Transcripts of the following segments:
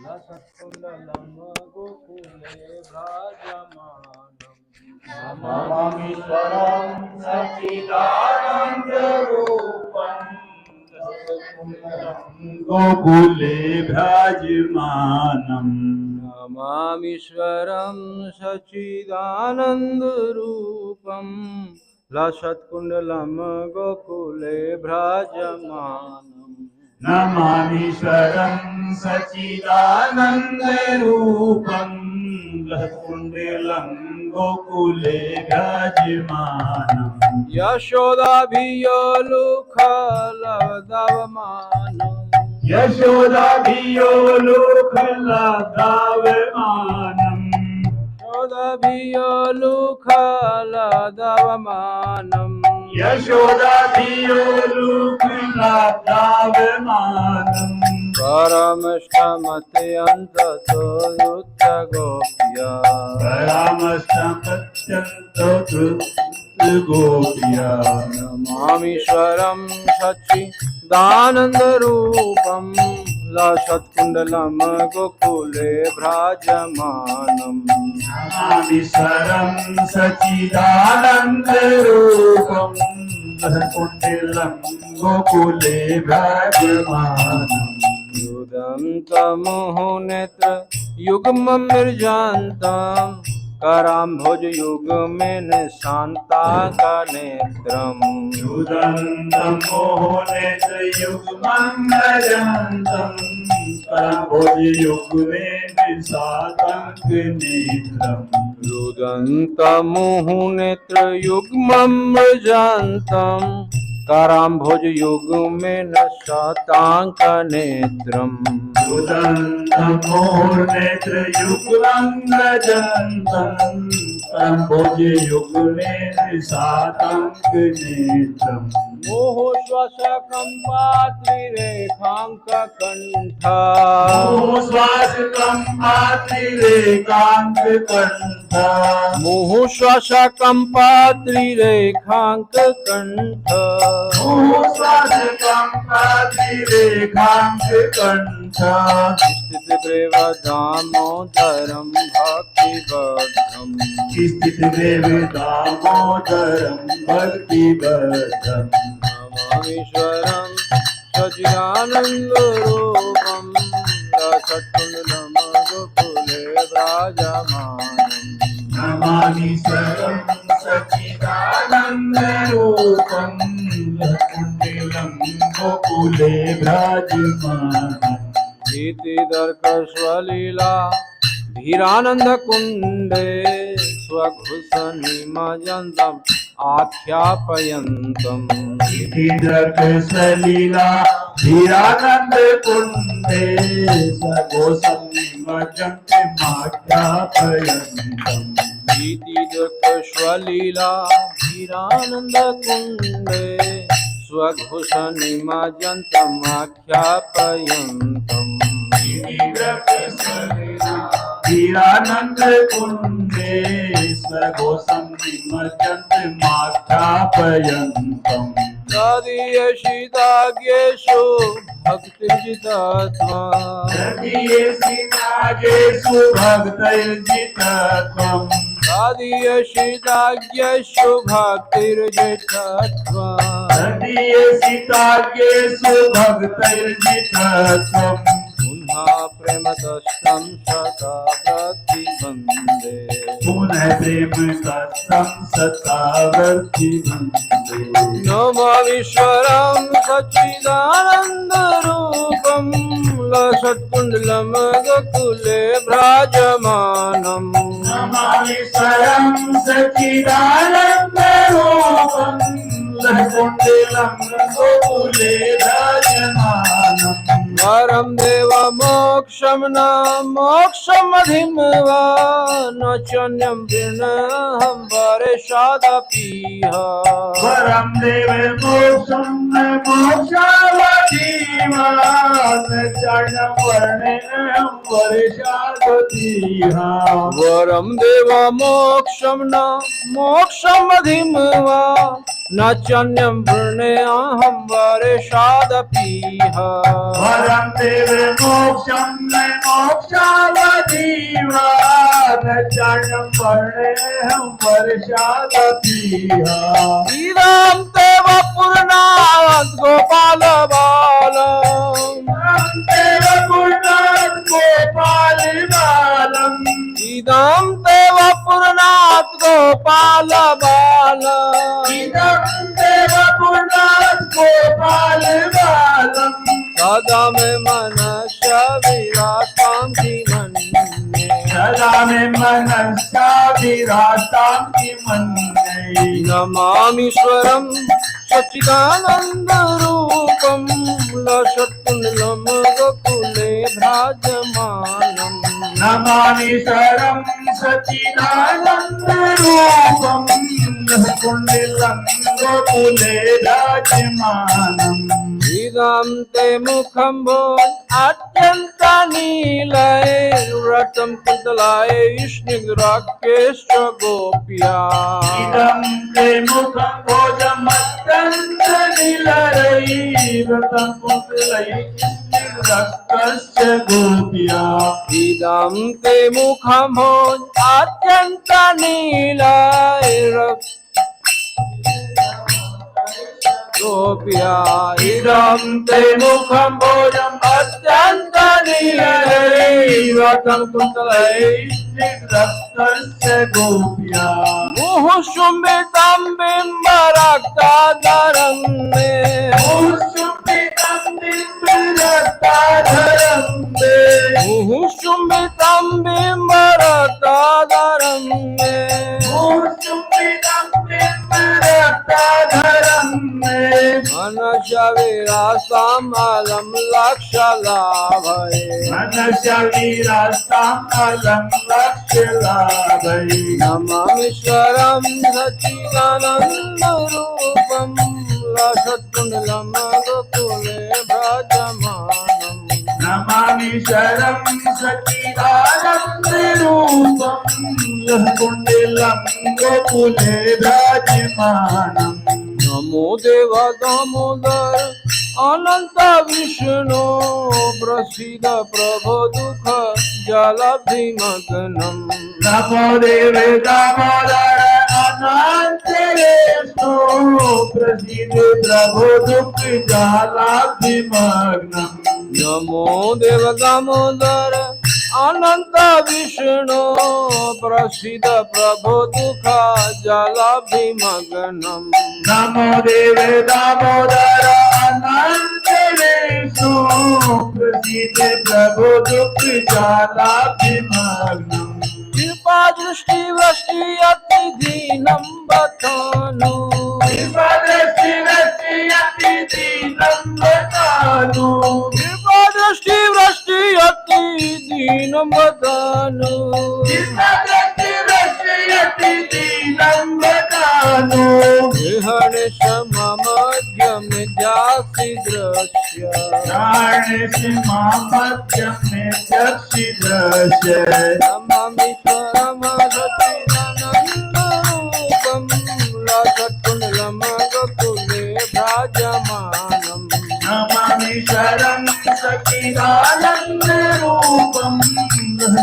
लसत्कुण्डलं गोकुले व्राजमानम् नमामीश्वरं सच्चिदानन्दरूपं गोकुले भ्राजमानम् नमामीश्वरं सच्चिदानन्दरूपं लसत्कुण्डलं गोकुले भ्राजमानम् नमामीश्वरं सच्चिदानन्दरूपं लसत्कुण्डलं गोकुले भ्राजमानम् यशोदाभियोलुखलदवमानम् यशोदाभियोलुखलदावमानम् यशोदाभियोलुखलदवमानम् यशोदाभियोलुखलदावमानम् परमष्टमत्यन्ततो युद्धगोप्या गोप्या नमामीश्वरं सच्चिदानन्दरूपं लसत्कुण्डलं गोकुले भ्राजमानम् नमामीश्वरं सच्चिदानन्दरूपं लसत्कुण्डलं गोकुले भ्राजमानम् युदन्तमोहनेत्र युग्ममिर्जान्तं कराम्भोजयुग्मेन शान्ताकानेत्रम् युदन्तमोहनेत्रयुग्मं कराम्भोजयुग्मेन शान्ताकानेत्रम् युदन्तमोहनेत्रयुग्ममृजान्तं कराम्भोजयुग्मेन शताङ्कनेत्रम् युदन्तमोहनेत्रयुग्मं कराम्भोजयुग्मेन शाताङ्कनेत्रम् मोहश्वासकम्पात्रिरेखाङ्ककण्ठा मोहश्वासकम्पात्रिरेखाङ्ककण्ठा मोहश्वासकम्पात्रिरेखाङ्ककण्ठा मोहश्वासकम्पात्रिरेखाङ्ककण्ठा स्थितदेवदामोदरं भक्तिवर्धम् स्थितदेवदामोदरं भक्तिवर्धम् नमामीश्वरं सच्चिदानन्दरूपं लसत्कुण्डलं गोकुले भ्राजमानम् नमामीश्वरं सच्चिदानन्दरूपं लसत्कुण्डलं गोकुले भ्राजमानम् धीतिदर्कस्वलीला धीरानन्दकुण्डे स्वघुसनिमजन्तम् आख्यापयन्तम् सलीला धीरानन्दकुण्डे स्वघोषन्निमज्जन्त्यमाख्यापयन्तम् धीतिदर्कस्वलीला धीरानन्दकुण्डे स्वघुसनिमजन्तम् आख्यापयन्तम् धीरानन्दकुण्डे स्वघोषन्निमज्जन्त्यमाख्यापयन्तम् तदीयशिताज्ञेषु भक्तिर्जितात्मा तदीयशिताज्ञेषु भक्तिर्जितात्वम् तदीयशिताज्ञेषु भक्तिर्जितात्मा तदीयशिताज्ञेषु भक्तिर्जितात्वम् पुनः प्रेमतस्तं सदा प्रतिबन्धे पुनः प्रेम तत्सं सतावर्ति वन्दे नमामीश्वरं सच्चिदानन्दरूपं लसत्कुण्डलं गोकुले भ्राजमानम् नमामीश्वरं सच्चिदानन्दरूपं लसत्कुण्डलं गोकुले भ्राजमानम् वरं देवमोक्षं न मोक्षमधिं वा न चान्यं विनहं वरेशादपीह वरं देव मोक्षं न मोक्षावधीमान् चरणं वर्णेऽहं वर्षावतीह वरं देवमोक्षं न मोक्षमधिं वा न चान्यं वृणेऽहं वरेशादपीह प्रसादपीह वरं देव मोक्षं मोक्षावधीवा चरणं वर्णेऽहं वर्षादपीह इदं देव पूर्णात् गोपाल बालम् देव पूर्णात् गोपाल बालम् इदं देव पूर्णात् गोपाल बालम् इदं देव पूर्णात् गोपाल बालम् सदा मे मनस्य विरातां मन्ये सदा मे मनसा विरातां मन्ये नमामीश्वरं सच्चिदानन्दरूपं लसत्कुण्डलं गोकुले भ्राजमानम् नमामीश्वरं सच्चिदानन्दरूपं कुण्डलं गोकुले राजमानम् इदं ते मुखं भोज अत्यन्तनीलैर्व्रतं कुन्तलैः गोप्या इदं ते मुखं भोजमत्यन्तनिलयैर्व्रतं कुन्तलैः गोप्या इदं ते मुखं भोज अत्यन्तनीलैर्व्रतं गोप्या इदं ते मुखं भोजम् अत्यन्तनीलैर्व्रतं कुन्तलैः गोप्या मुहुशुम्बितं बिम्बरक्ताधरं मे मुहुशुम्बितं बिम्बरक्ताधरं मे मुहुशुम्बितं बिम्बरक्ताधरं मे मुहुशुम्बितं बिम्बरक्ताधरं मे मनशविरासामलं लक्षलाभये मनशवीरास्तामलं लक्ष्यलाभै नमामीश्वरं सच्चिदानन्दरूपं लसत्कुण्डलं गोकुले भ्राजमानम् नमामीश्वरं सच्चिदानन्दरूपं कुण्डलं गोकुले विराजमानम् नमो देव दामोदर अनंत विष्णु प्रसीद प्रभो दुख जलभिमग्नम् नमो देव दामोदर अनन्तेषु प्रसीद प्रभो दुःख जालाभिमग्नम् नमो देव दामोदर अनंत विष्णु प्रसीद प्रभो दुख जलभिमग्नम् नमो देव दामोदर अनन्तेषु प्रसीद प्रभो दुःख जालाभिमग्नम् कृपा दृष्टि वृष्टि अति दीनं बतानु कृपा दृष्टि वृष्टि अति दीनं बतानु कृपा दृष्टि वृष्टि अति दीनं बतानु कृपा दृष्टि वृष्टि अति दीनं बतानु गृहणेश मम मध्यम जासि दृश्य प्राणेषु मामध्यमे चक्षुदृश्य नमामीश्वरं सच्चिदानन्दरूपं लसत्कुण्डलं गोकुले भ्राजमानम् नमामीश्वरं सच्चिदानन्दरूपं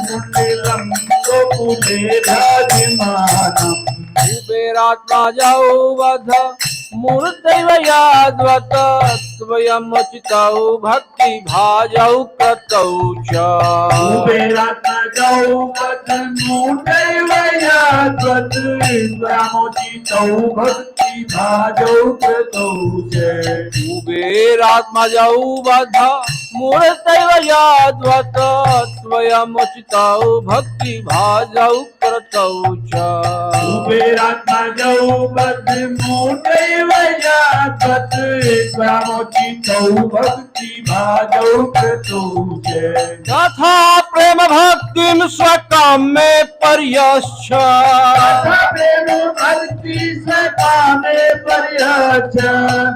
कुण्डलं गोकुले विराजमानम् कुबेरात्मा जाऊ वध मूर्तैव याद्वत स्वयमुचितौ भक्ति भाजौ कृतौ च कुबेरात्मजौ वदन्मूढैव याद्वत् ब्रह्मोचितौ भक्ति भाजौ कृतौ च कुबेरात्मजौ वध मूर्तैव याद्वत स्वयमुचितौ भक्ति भाजौ कृतौ च कुबेरात्मजौ वदन्मूढैव याद्वत् ब्रह्मोचितौ भक्ति भाजौ कृतौ च तथा प्रेम भक्तिं स्वकामे पर्यश्च तथा प्रेम भक्ति सकामे पर्यच्छ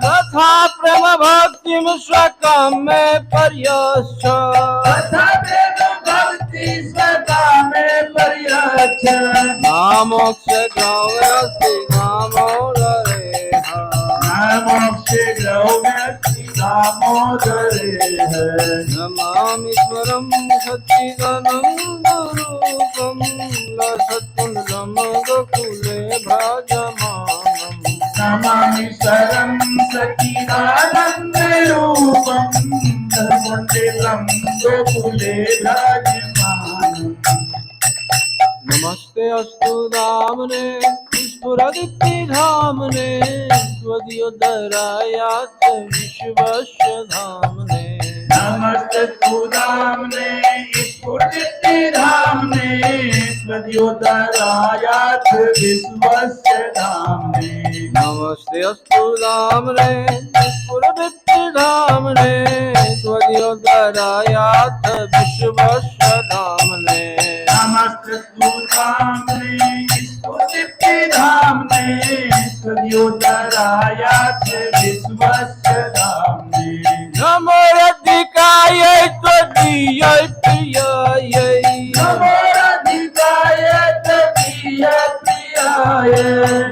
तथा प्रेम भक्तिं स्वकामे पर्यश्च तथा प्रेम भक्ति सकामे पर्यच्छ नामोक्ष ग्रहस्ति नामो नरेह मोक्षे ग्रहस्ति दामोदरे है। नमामीश्वरं सच्चिदानन्दरूपं लसत्कुण्डलं गोकुले भ्राजमानम् नमामीश्वरं सच्चिदानन्दरूपं कुण्डलं गोकुले विराजमानम्। नमस्ते अस्तु दामने स्फुरदित्तिधामने त्वदीयोदरायात् विश्वस्य धामने नमस्ते सुदामने स्फुरदित्तिधामने त्वदीयोदरायात् विश्वस्य धामने। नमस्ते अस्तु दामने स्फुरदित्तिधामने त्वदीयोदरायात् विश्वस्य धामने नमस्ते सुदामने स्फुरदित्तिधामने त्वदीयोदरायात् विश्वस्य धामने। नमो रधिकाय त्वदीय प्रियाय नमो राधिकाय त्वदीय प्रियाय।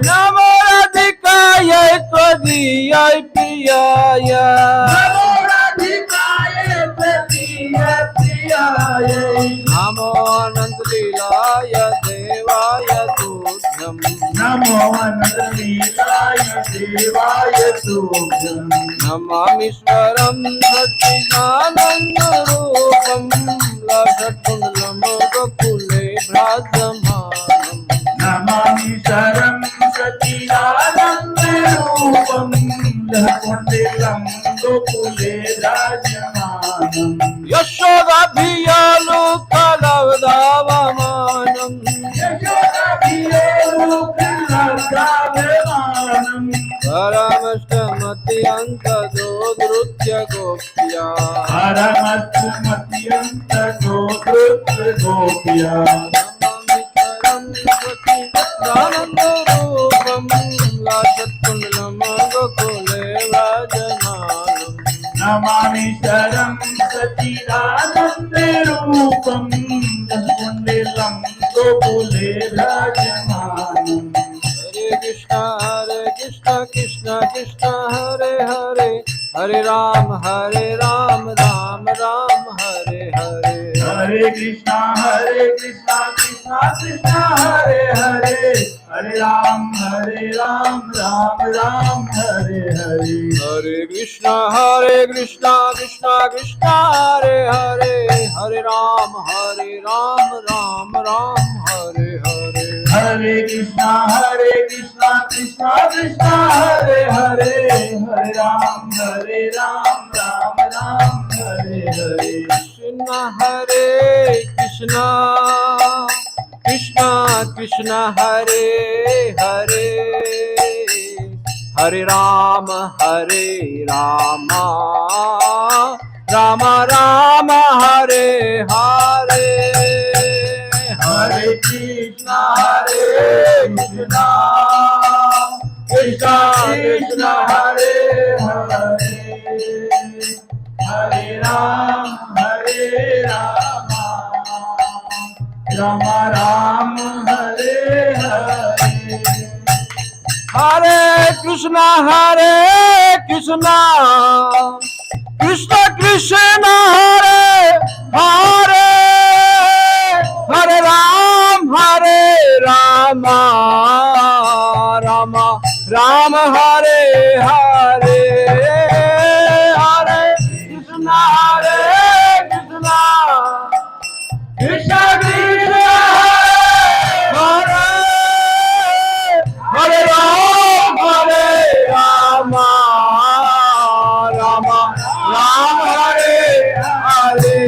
नमो रधिकाय त्वदीय प्रियाय नमो राधिकाय त्वदीय प्रियाय। नमो अनन्तलीलाय देवाय तुभ्यं नमो अनन्तलीलाय देवाय तुभ्यम्। नमामीश्वरं सच्चिदानन्दरूपं लसत्कुण्डलं गोकुले भ्राजमानम् नमामीश्वरं सच्चिदानन्दरूपं कुण्डलं गोकुले विराजमानम्। यशोदाभियालोकलवदावमानम् यशोदाभियालोकलवदावमानम्। परमष्टमत्यन्तदोधृत्य गोप्या परमस्तुमत्यन्तगोधृत्य गोप्या। नमामीश्वरं सच्चिदानन्दरूपं लसत्कुण्डलं गोकुले विराजमानम् नमामीश्वरं सच्चिदानन्दरूपं कुण्डलं गोकुले विराजमानम्। हरे कृष्ण कृष्ण कृष्ण हरे हरे हरे राम राम राम हरे हरे हरे कृष्णा कृष्णा कृष्णा हरे हरे हरे राम राम राम हरे हरे। हरे कृष्ण कृष्ण कृष्ण हरे हरे हरे राम राम हरे हरे। हरे कृष्णा कृष्णा कृष्णा हरे हरे हरे राम राम हरे हरे। कृष्ण हरे कृष्ण कृष्ण कृष्ण हरे हरे हरे राम राम राम हरे हरे। हरे कृष्णा कृष्णा कृष्णा हरे हरे हरे राम राम राम हरे हरे। हरे कृष्ण कृष्ण कृष्ण हरे हरे हरे राम राम हरे हरे। हरे कृष्ण कृष्ण कृष्णा कृष्णा हरे हरे राम राम हरे हरे।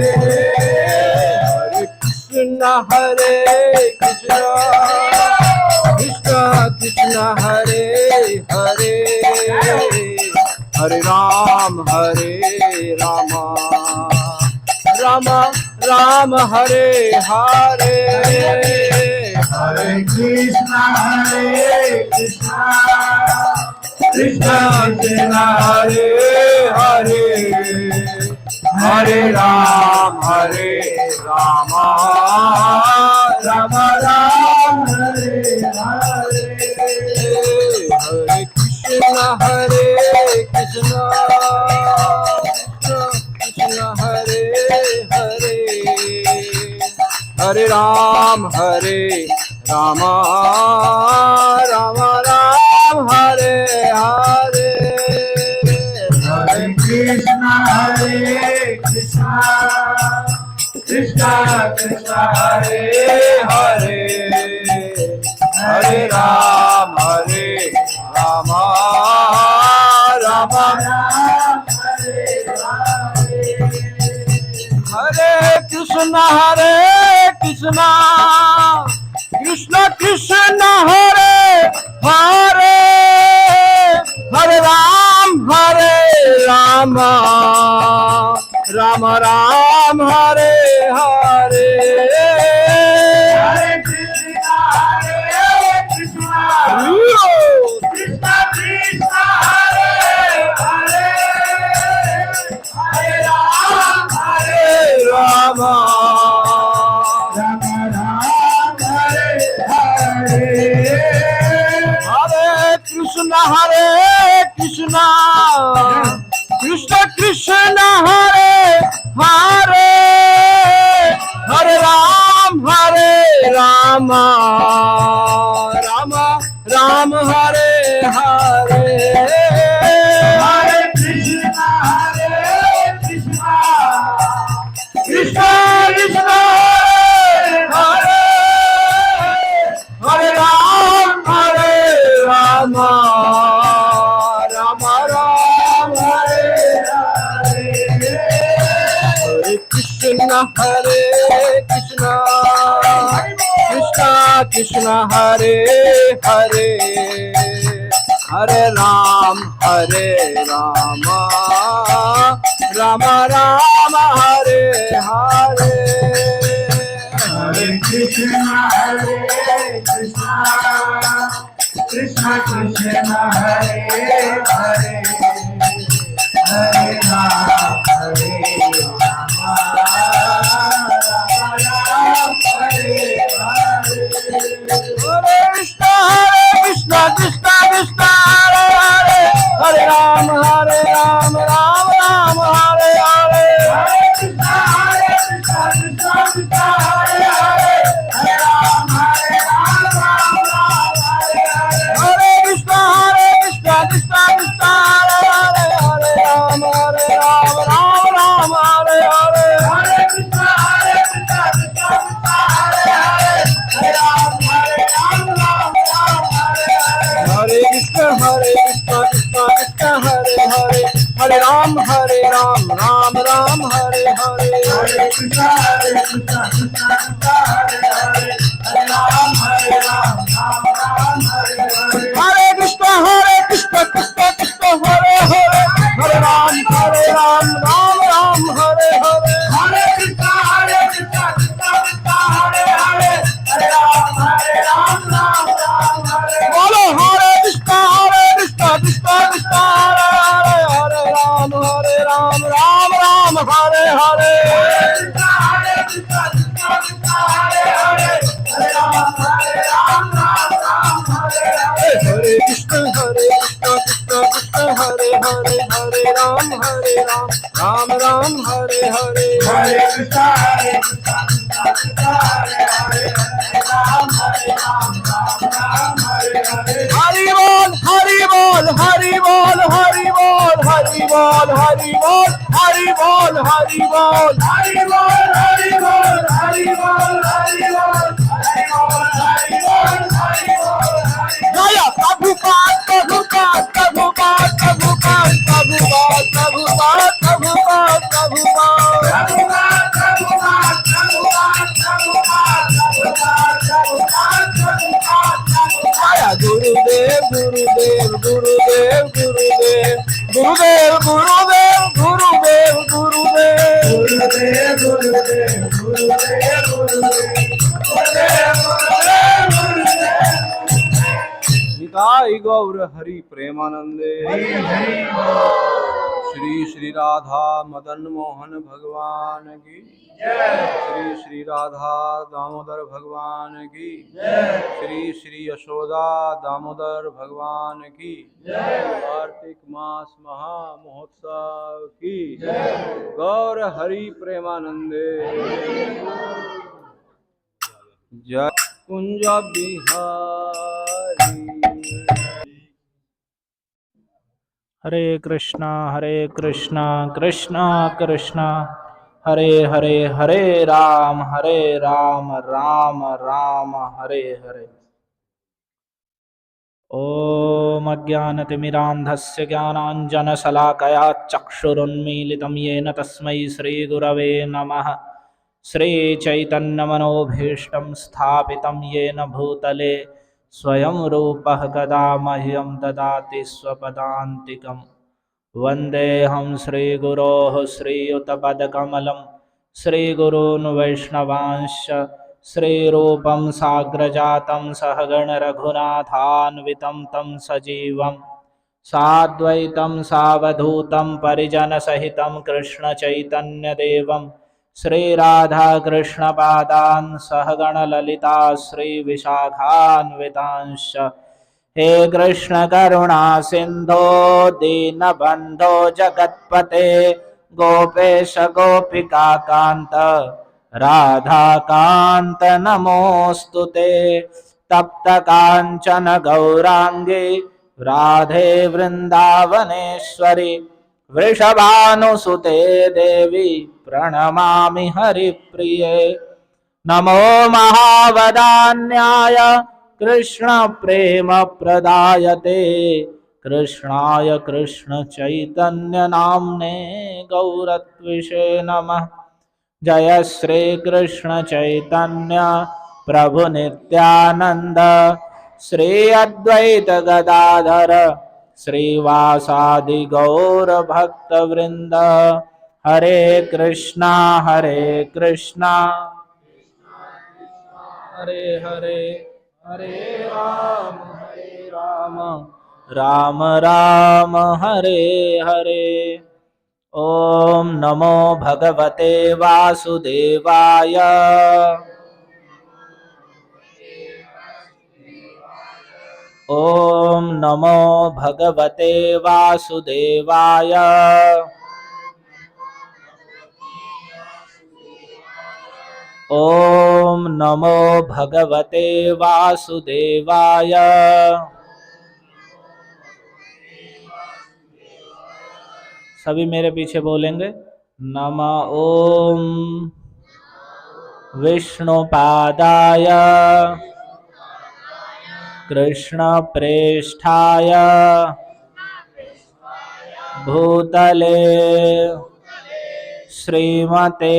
हरे कृष्ण कृष्ण कृष्ण हरे हरे हरे राम राम हरे हरे। हरे कृष्णा कृष्णा कृष्णा हरे हरे हरे राम राम हरे हरे। हरे कृष्ण हरे Ram Ram Ram Hare Hare Hare Krishna, Krishna Krishna, Hare Hare Hare Ram Ram Ram, Hare हरे Krishna Krishna Krishna Hare Hare Hare Ram Ram Ram Hare Hare Hare Krishna, Krishna Krishna, Hare Hare, Hare Ram, Ram Ram Ram, Hare Hare. हरे Krishna Krishna Krishna Hare Hare Hare Ram Ram Ram Hare Hare Hare Krishna, Krishna Krishna Krishna Hare Hare Ram Ram Ram Hare Hare Krishna Krishna Krishna Hare Hare Hare Ram Ram Hare Hare Hare Krishna, Krishna Krishna Krishna, Hare Hare, Hare Ram, Hare Ram, हरे कृष्ण कृष्ण कृष्ण हरे हरे हरे राम हरे Ram Hare Hare Hare Krishna, Krishna Krishna, Hare Hare, Hare Ram, Hare Ram, Ram Ram, Hare Hare. हरे Krishna Krishna Hare Hare Hare Ram Ram Hare Hare Hare Krishna, Krishna Krishna, Hare Hare, Hare Ram, Hare Ram, Ram Ram, Hare Hare. हरे Krishna Krishna Hare Hare Hare Ram Ram Hare Hare Hare Krishna, Krishna Krishna, Hare Hare, Hare Ram, Hare Ram, Ram Ram, Hare Hare. हरे Krishna Krishna Hare Hare Hare Ram Ram Hare Hare Hare Krishna, Krishna Krishna, Hare Hare, Hare Ram, Hare Ram, Ram Ram, Hare Hare. बोलो हरे Krishna Hare Hare Hare Ram Ram Hare Hare Hare Krishna, Krishna Hare Hare, Hare Ram, Hare Ram, Ram Ram, Hare Hare. हरे Krishna Hare Hare Hare Ram Ram Hare Hare Hare Krishna, Krishna Krishna, Hare Hare, Hare Ram, Hare Ram, Ram Ram, Hare Hare. Hari बोल हरि बोल हरि बोल हरि बोल हरि बोल हरि बोल हरि बोल हरि बोल Hari Bol, Hari Bol, Hari Bol, Hari Bol, Hari Bol, Hari Bol, Hari Bol, Hari Bol. गाया Prabhupada Prabhupada Prabhupada Prabhupada Prabhupada Prabhupada Prabhupada Prabhupada Prabhupada, Prabhupada, Prabhupada, Prabhupada, Prabhupada, Prabhupada, Prabhupada. गाया गुरुदेव गुरुदेव गुरुदेव गुरुदेव गुरुदेव गुरुदेव गुरुदेव गुरुदेव Gurudev, Gurudev, Gurudev, Gurudev, Gurudev, Gurudev, Gurudev. Nitai गौर हरि प्रेमानंदे Hari Hari Bol. Shri Shri Radha Madan Mohan भगवान की Jai. Shri Radha Damodar भगवान की Jai. Shri Yashoda Damodar भगवान की Jai. Kartik मास महा महोत्सव की Jai. गौर हरि प्रेमानंदे जय कुंज बिहारी। हरे कृष्णा कृष्णा कृष्णा हरे हरे, हरे राम राम राम हरे हरे। ॐ अज्ञानतिमिरान्धस्य ज्ञानाञ्जनशलाकया चक्षुरुन्मीलितं येन तस्मै श्रीगुरवे नमः। श्रीचैतन्यमनोभीष्टं स्थापितं येन भूतले स्वयं रूपः कदा मह्यं ददाति स्वपदान्तिकम्। वन्देऽहं श्रीगुरोः श्रीयुतपदकमलं श्रीगुरून् वैष्णवांश्च श्रीरूपं साग्रजातं सहगणरघुनाथान्वितं तं सजीवं साद्वैतं सावधूतं परिजनसहितं कृष्णचैतन्यदेवं श्रीराधाकृष्णपादान् सहगणललिता श्रीविशाखान्वितांश्च। हे कृष्ण करुणा सिंधो दीनबंधो जगतपते गोपेश गोपिका कांत राधा कांत नमोस्तुते। तप्त कांचन गौरांगी राधे वृंदावनेश्वरी वृषभानुसुते देवी प्रणमामि हरिप्रिये। नमो महावदान्याय कृष्ण प्रेम प्रदायते कृष्णाय कृष्ण चैतन्य नाम्ने गौरत्विषे नमः। जय श्री कृष्ण चैतन्य प्रभु नित्यानंद श्री अद्वैत गदाधर श्रीवासादि गौर भक्त वृंद। हरे कृष्णा हरे हरे, हरे राम राम राम हरे हरे। ओम नमो भगवते वासुदेवाय। ओम नमो भगवते वासुदेवाय। ओम नमो भगवते वासुदेवाय। सभी मेरे पीछे बोलेंगे नमः ओम विष्णुपादाय कृष्ण प्रेष्ठाय भूतले श्रीमते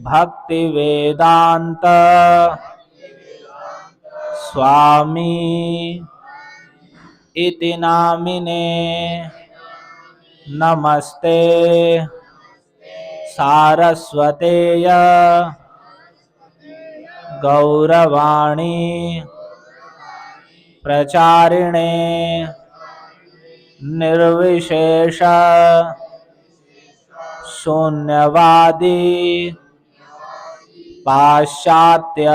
भक्ति वेदांत स्वामी इति नामिने नमस्ते सारस्वतेय गौरवाणी प्रचारिणे निर्विशेष शून्यवादी पाश्चात्य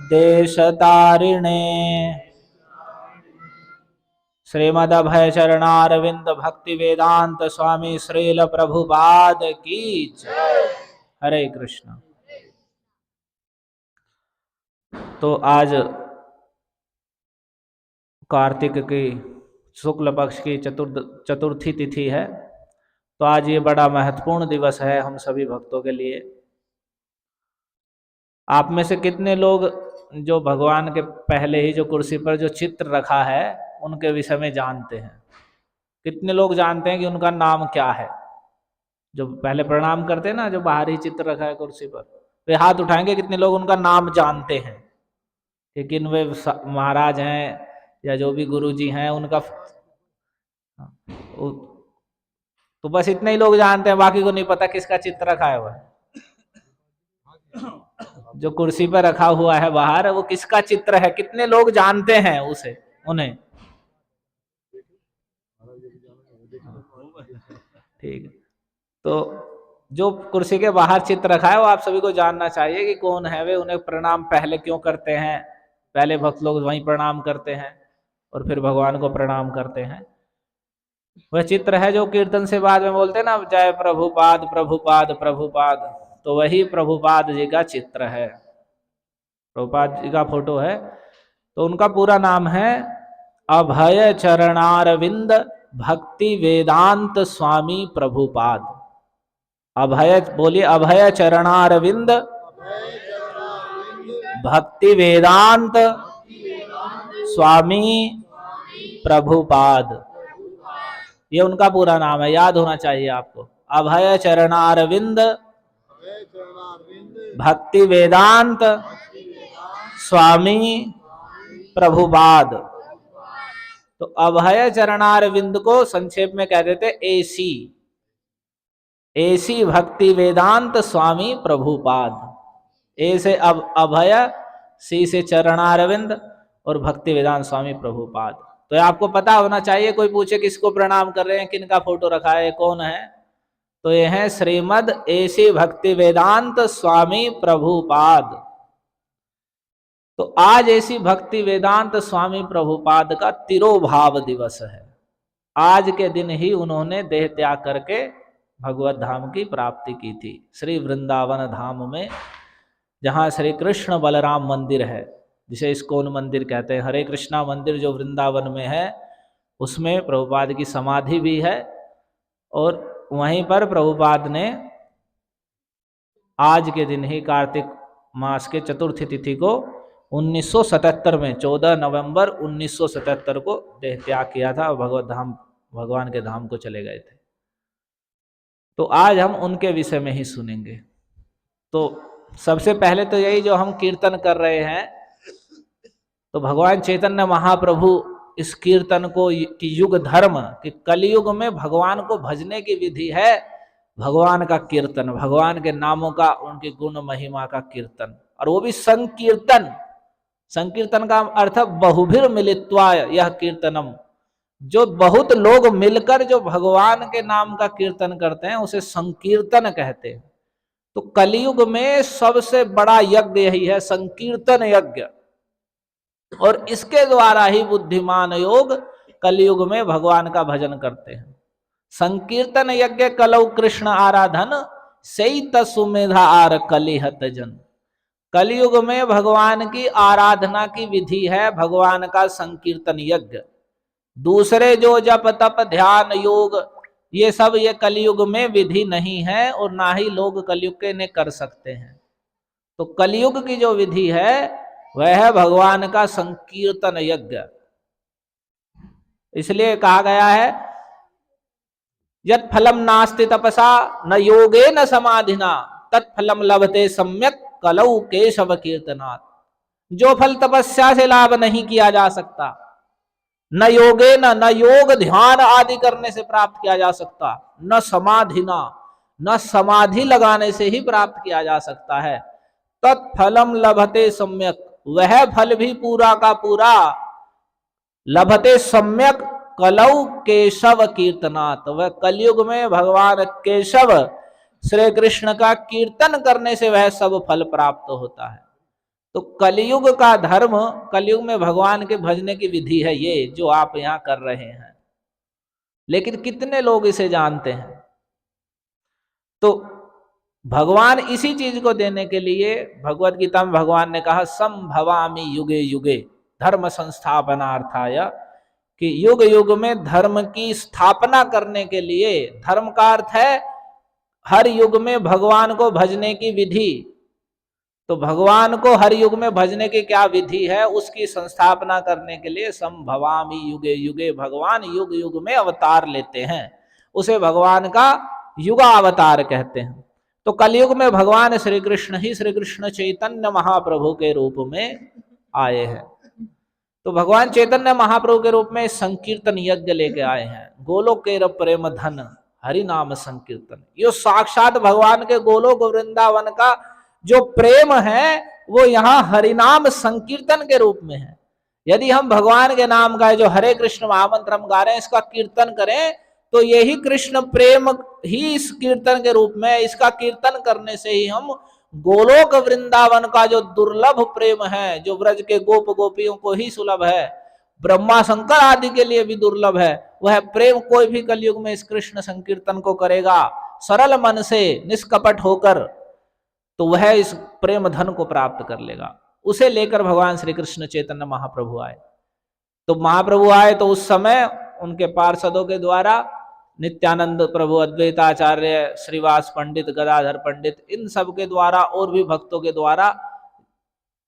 देशतारिणे। श्रीमद् अभय चरणारविंद भक्ति वेदांत स्वामी श्रील प्रभुपाद की जय। हरे कृष्ण। तो आज कार्तिक की शुक्ल पक्ष की चतुर्थी तिथि है। तो आज ये बड़ा महत्वपूर्ण दिवस है हम सभी भक्तों के लिए। आप में से कितने लोग जो भगवान के पहले ही जो कुर्सी पर जो चित्र रखा है उनके विषय में जानते हैं? कितने लोग जानते हैं कि उनका नाम क्या है? जो पहले प्रणाम करते हैं ना, जो बाहरी चित्र रखा है कुर्सी पर, वे हाथ उठाएंगे कितने लोग उनका नाम जानते हैं। लेकिन वे महाराज हैं या जो भी गुरु जी हैं उनका तो बस इतने ही लोग जानते हैं, बाकी को नहीं पता किसका चित्र रखा है। वह जो कुर्सी पर रखा हुआ है बाहर, वो किसका चित्र है, कितने लोग जानते हैं उसे, उन्हें? ठीक है। तो जो कुर्सी के बाहर चित्र रखा है वो आप सभी को जानना चाहिए कि कौन है वे। उन्हें प्रणाम पहले क्यों करते हैं? पहले भक्त लोग वहीं प्रणाम करते हैं और फिर भगवान को प्रणाम करते हैं। वह चित्र है जो कीर्तन से बाद में बोलते हैं ना, जय प्रभुपाद प्रभुपाद प्रभुपाद। तो वही प्रभुपाद जी का चित्र है, प्रभुपाद जी का फोटो है। तो उनका पूरा नाम है अभय चरणारविंद भक्ति वेदांत स्वामी प्रभुपाद। अभय बोलिए, अभय चरणारविंद भक्ति वेदांत स्वामी प्रभुपाद, ये उनका पूरा नाम है, याद होना चाहिए आपको। अभय चरणारविंद भक्ति वेदांत स्वामी प्रभुपाद। तो अभय चरणारविंद को संक्षेप में कह देते एसी, एसी भक्ति वेदांत स्वामी प्रभुपाद। ए से अभय, सी से चरणारविंद और भक्ति वेदांत स्वामी प्रभुपाद। तो आपको पता होना चाहिए, कोई पूछे किसको प्रणाम कर रहे हैं, किनका फोटो रखा है, कौन है, तो ये है श्रीमद एसी भक्ति वेदांत स्वामी प्रभुपाद। तो आज ऐसी भक्ति वेदांत स्वामी प्रभुपाद का तिरोभाव दिवस है। आज के दिन ही उन्होंने देह त्याग करके भगवत धाम की प्राप्ति की थी, श्री वृंदावन धाम में, जहाँ श्री कृष्ण बलराम मंदिर है, जिसे इस्कॉन मंदिर कहते हैं। हरे कृष्णा मंदिर जो वृंदावन में है, उसमें प्रभुपाद की समाधि भी है। और वहीं पर प्रभुपाद ने आज के दिन ही कार्तिक मास के चतुर्थी तिथि को 1977 में 14 नवंबर 1977 को देह त्याग किया था और भगवत धाम, भगवान के धाम को चले गए थे। तो आज हम उनके विषय में ही सुनेंगे। तो सबसे पहले तो यही जो हम कीर्तन कर रहे हैं, तो भगवान चैतन्य महाप्रभु इस कीर्तन को कि युग धर्म कि कलयुग में भगवान को भजने की विधि है भगवान का कीर्तन, भगवान के नामों का, उनके गुण महिमा का कीर्तन, और वो भी संकीर्तन। संकीर्तन का अर्थ बहुभिर मिलित्वा यह कीर्तनम, जो बहुत लोग मिलकर जो भगवान के नाम का कीर्तन करते हैं उसे संकीर्तन कहते हैं। तो कलयुग में सबसे बड़ा यज्ञ यही है, संकीर्तन यज्ञ, और इसके द्वारा ही बुद्धिमान योग कलयुग में भगवान का भजन करते हैं। संकीर्तन यज्ञ कलौ कृष्ण आराधन सई तसुमेधा आर कलिहत जन। कलयुग में भगवान की आराधना की विधि है भगवान का संकीर्तन यज्ञ। दूसरे जो जप तप ध्यान योग ये सब ये कलयुग में विधि नहीं है, और ना ही लोग कलयुग के ने कर सकते हैं। तो कलयुग की जो विधि है वह है भगवान का संकीर्तन यज्ञ। इसलिए कहा गया है यत् फलम नास्ति तपसा न योगे न समाधिना तत्फलम लभते सम्यक कलौ केशव कीर्तनात्। जो फल तपस्या से लाभ नहीं किया जा सकता, न योगे न योग ध्यान आदि करने से प्राप्त किया जा सकता, न समाधिना न समाधि लगाने से ही प्राप्त किया जा सकता है, तत्फलम लभते सम्यक, वह फल भी पूरा का पूरा लभते सम्यक कलौ केशव कीर्तनात्। वह कलयुग में भगवान केशव श्री कृष्ण का कीर्तन करने से वह सब फल प्राप्त होता है। तो कलयुग का धर्म, कलयुग में भगवान के भजने की विधि है ये जो आप यहां कर रहे हैं। लेकिन कितने लोग इसे जानते हैं? तो भगवान इसी चीज को देने के लिए भगवत गीता में भगवान ने कहा संभवामि युगे युगे धर्म संस्थापनार्थाय, कि युग युग में धर्म की स्थापना करने के लिए, धर्म का अर्थ है हर युग में भगवान को भजने की विधि। तो भगवान को हर युग में भजने की क्या विधि है, उसकी संस्थापना करने के लिए संभवामि युगे युगे, भगवान युग युग में अवतार लेते हैं, उसे भगवान का युगावतार कहते हैं। तो कलयुग में भगवान श्री कृष्ण ही श्री कृष्ण चैतन्य महाप्रभु के रूप में आए हैं। तो भगवान चैतन्य महाप्रभु के रूप में संकीर्तन यज्ञ लेके आए हैं। गोलोक के प्रेम धन हरि नाम संकीर्तन, ये साक्षात भगवान के गोलोक वृंदावन का जो प्रेम है वो यहाँ हरिनाम संकीर्तन के रूप में है। यदि हम भगवान के नाम का जो हरे कृष्ण महामंत्र हम गा रहे हैं इसका कीर्तन करें, तो यही कृष्ण प्रेम ही इस कीर्तन के रूप में, इसका कीर्तन करने से ही हम गोलोक वृंदावन का जो दुर्लभ प्रेम है, जो ब्रज के गोप गोपियों को ही सुलभ है, ब्रह्मा शंकर आदि के लिए भी दुर्लभ है, वह प्रेम कोई भी कलयुग में इस कृष्ण संकीर्तन को करेगा सरल मन से निष्कपट होकर, तो वह इस प्रेम धन को प्राप्त कर लेगा। उसे लेकर भगवान श्री कृष्ण चैतन्य महाप्रभु आए। तो महाप्रभु आए तो उस समय उनके पार्षदों के द्वारा नित्यानंद प्रभु, अद्वैताचार्य, श्रीवास पंडित, गदाधर पंडित, इन सब के द्वारा और भी भक्तों के द्वारा,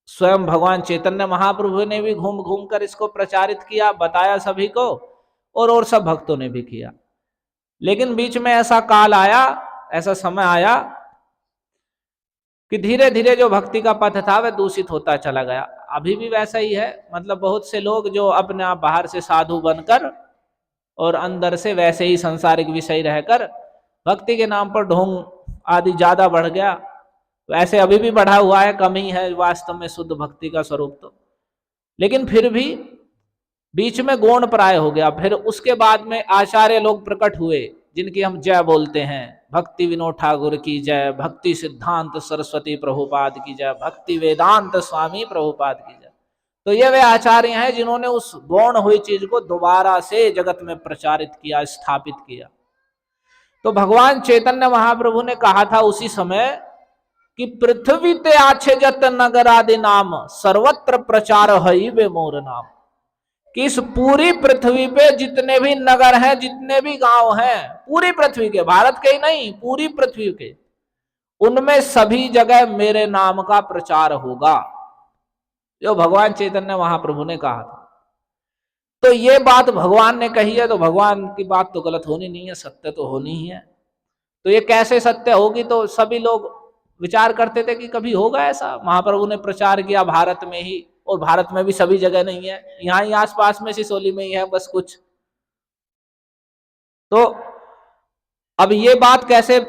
स्वयं भगवान चैतन्य महाप्रभु ने भी घूम घूम कर इसको प्रचारित किया, बताया सभी को, और सब भक्तों ने भी किया। लेकिन बीच में ऐसा काल आया, ऐसा समय आया कि धीरे धीरे जो भक्ति का पथ था वह दूषित होता चला गया। अभी भी वैसा ही है, मतलब बहुत से लोग जो अपने आप बाहर से साधु बनकर और अंदर से वैसे ही सांसारिक विषय रहकर भक्ति के नाम पर ढोंग आदि ज्यादा बढ़ गया। वैसे अभी भी बढ़ा हुआ है, कम ही है वास्तव में शुद्ध भक्ति का स्वरूप तो, लेकिन फिर भी बीच में गौण प्राय हो गया। फिर उसके बाद में आचार्य लोग प्रकट हुए जिनकी हम जय बोलते हैं, भक्ति विनोद ठाकुर की जय, भक्ति सिद्धांत सरस्वती प्रभुपाद की जय, भक्ति वेदांत स्वामी प्रभुपाद की जय। तो ये वे आचार्य हैं जिन्होंने उस गौण हुई चीज को दोबारा से जगत में प्रचारित किया, स्थापित किया। तो भगवान चैतन्य महाप्रभु ने कहा था उसी समय कि पृथ्वी ते आछे जत नगर आदि नाम, सर्वत्र प्रचार हई वे मोर नाम। कि इस पूरी पृथ्वी पे जितने भी नगर हैं, जितने भी गांव हैं, पूरी पृथ्वी के, भारत के ही नहीं, पूरी पृथ्वी के, उनमें सभी जगह मेरे नाम का प्रचार होगा, जो भगवान चैतन्य महाप्रभु ने कहा था। तो ये बात भगवान ने कही है, तो भगवान की बात तो गलत होनी नहीं है, सत्य तो होनी ही है। तो ये कैसे सत्य होगी? तो सभी लोग विचार करते थे कि कभी होगा ऐसा। महाप्रभु ने प्रचार किया भारत में ही, और भारत में भी सभी जगह नहीं है, यहाँ ही आसपास में सिसोली में ही है बस कुछ। तो अब ये बात कैसे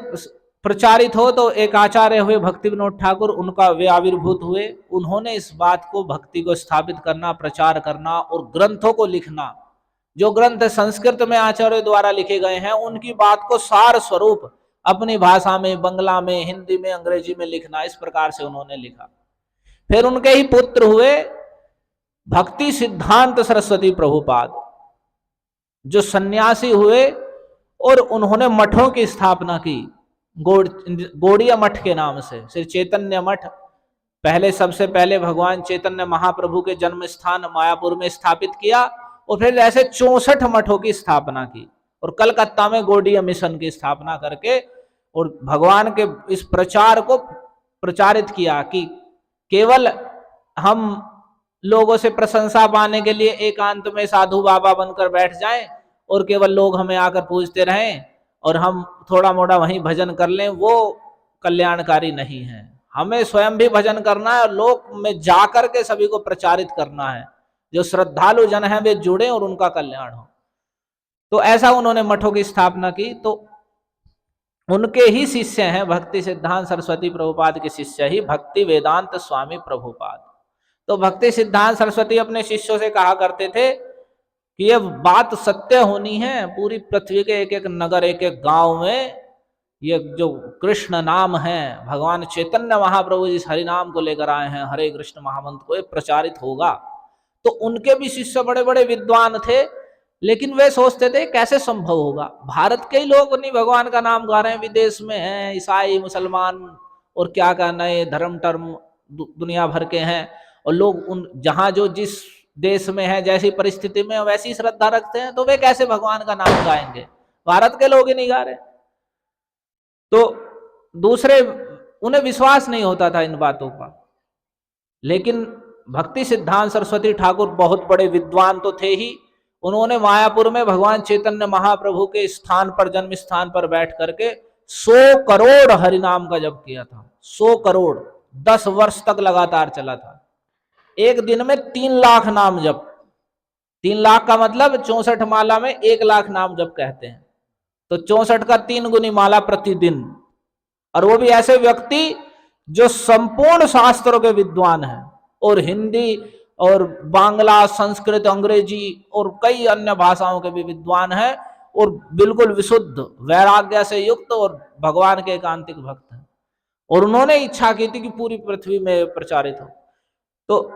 प्रचारित हो? तो एक आचार्य हुए भक्ति विनोद ठाकुर, उनका वे आविर्भूत हुए। उन्होंने इस बात को, भक्ति को स्थापित करना, प्रचार करना और ग्रंथों को लिखना। जो ग्रंथ संस्कृत में आचार्य द्वारा लिखे गए हैं, उनकी बात को सार स्वरूप अपनी भाषा में, बंगला में, हिंदी में, अंग्रेजी में लिखना, इस प्रकार से उन्होंने लिखा। फिर उनके ही पुत्र हुए भक्ति सिद्धांत सरस्वती प्रभुपाद, जो सन्यासी हुए और उन्होंने मठों की स्थापना की, गौड़िया मठ के नाम से। श्री चैतन्य मठ पहले, सबसे पहले भगवान चैतन्य महाप्रभु के जन्म स्थान मायापुर में स्थापित किया, और फिर ऐसे 64 मठों की स्थापना की, और कलकत्ता में गौड़िया मिशन की स्थापना करके और भगवान के इस प्रचार को प्रचारित किया कि केवल हम लोगों से प्रशंसा पाने के लिए एकांत में साधु बाबा बनकर बैठ जाएं और केवल लोग हमें आकर पूजते रहें और हम थोड़ा मोड़ा वहीं भजन कर लें, वो कल्याणकारी नहीं है। हमें स्वयं भी भजन करना है और लोक में जाकर के सभी को प्रचारित करना है। जो श्रद्धालु जन हैं वे जुड़े और उनका कल्याण हो। तो ऐसा उन्होंने मठों की स्थापना की। तो उनके ही शिष्य हैं भक्ति सिद्धांत सरस्वती प्रभुपाद के शिष्य ही भक्ति वेदांत स्वामी प्रभुपाद। तो भक्ति सिद्धांत सरस्वती अपने शिष्यों से कहा करते थे कि यह बात सत्य होनी है, पूरी पृथ्वी के एक एक नगर, एक एक गांव में ये जो कृष्ण नाम है, भगवान चैतन्य महाप्रभु जिस हरि नाम को लेकर आए हैं, हरे कृष्ण महामंत्र को, ये प्रचारित होगा। तो उनके भी शिष्य बड़े बड़े विद्वान थे, लेकिन वे सोचते थे कैसे संभव होगा। भारत के ही लोग नहीं भगवान का नाम गा रहे हैं, विदेश में हैं ईसाई, मुसलमान और क्या क्या नए धर्म टर्म दुनिया भर के हैं, और लोग उन जहां जो जिस देश में है, जैसी परिस्थिति में वैसी श्रद्धा रखते हैं, तो वे कैसे भगवान का नाम गाएंगे? भारत के लोग ही नहीं गा रहे। तो दूसरे, उन्हें विश्वास नहीं होता था इन बातों का। लेकिन भक्ति सिद्धांत सरस्वती ठाकुर बहुत बड़े विद्वान तो थे ही। उन्होंने मायापुर में भगवान चैतन्य महाप्रभु के स्थान पर, जन्म स्थान पर बैठ करके 100 करोड़ हरिनाम का जप किया था। 100 करोड़ 10 वर्ष तक लगातार चला था। एक दिन में 3 लाख नाम जप। 3 लाख का मतलब 64 माला में 1 लाख नाम जप कहते हैं। तो 64 का 3 गुनी माला प्रतिदिन, और वो भी ऐसे व्यक्ति जो संपूर्ण शास्त्रों के विद्वान हैं, और हिंदी और बांग्ला, संस्कृत, अंग्रेजी और कई अन्य भाषाओं के भी विद्वान हैं, और बिल्कुल विशुद्ध वैराग्य से युक्त और भगवान के एकांतिक भक्त हैं। और उन्होंने इच्छा की थी कि पूरी पृथ्वी में प्रचारित हो। तो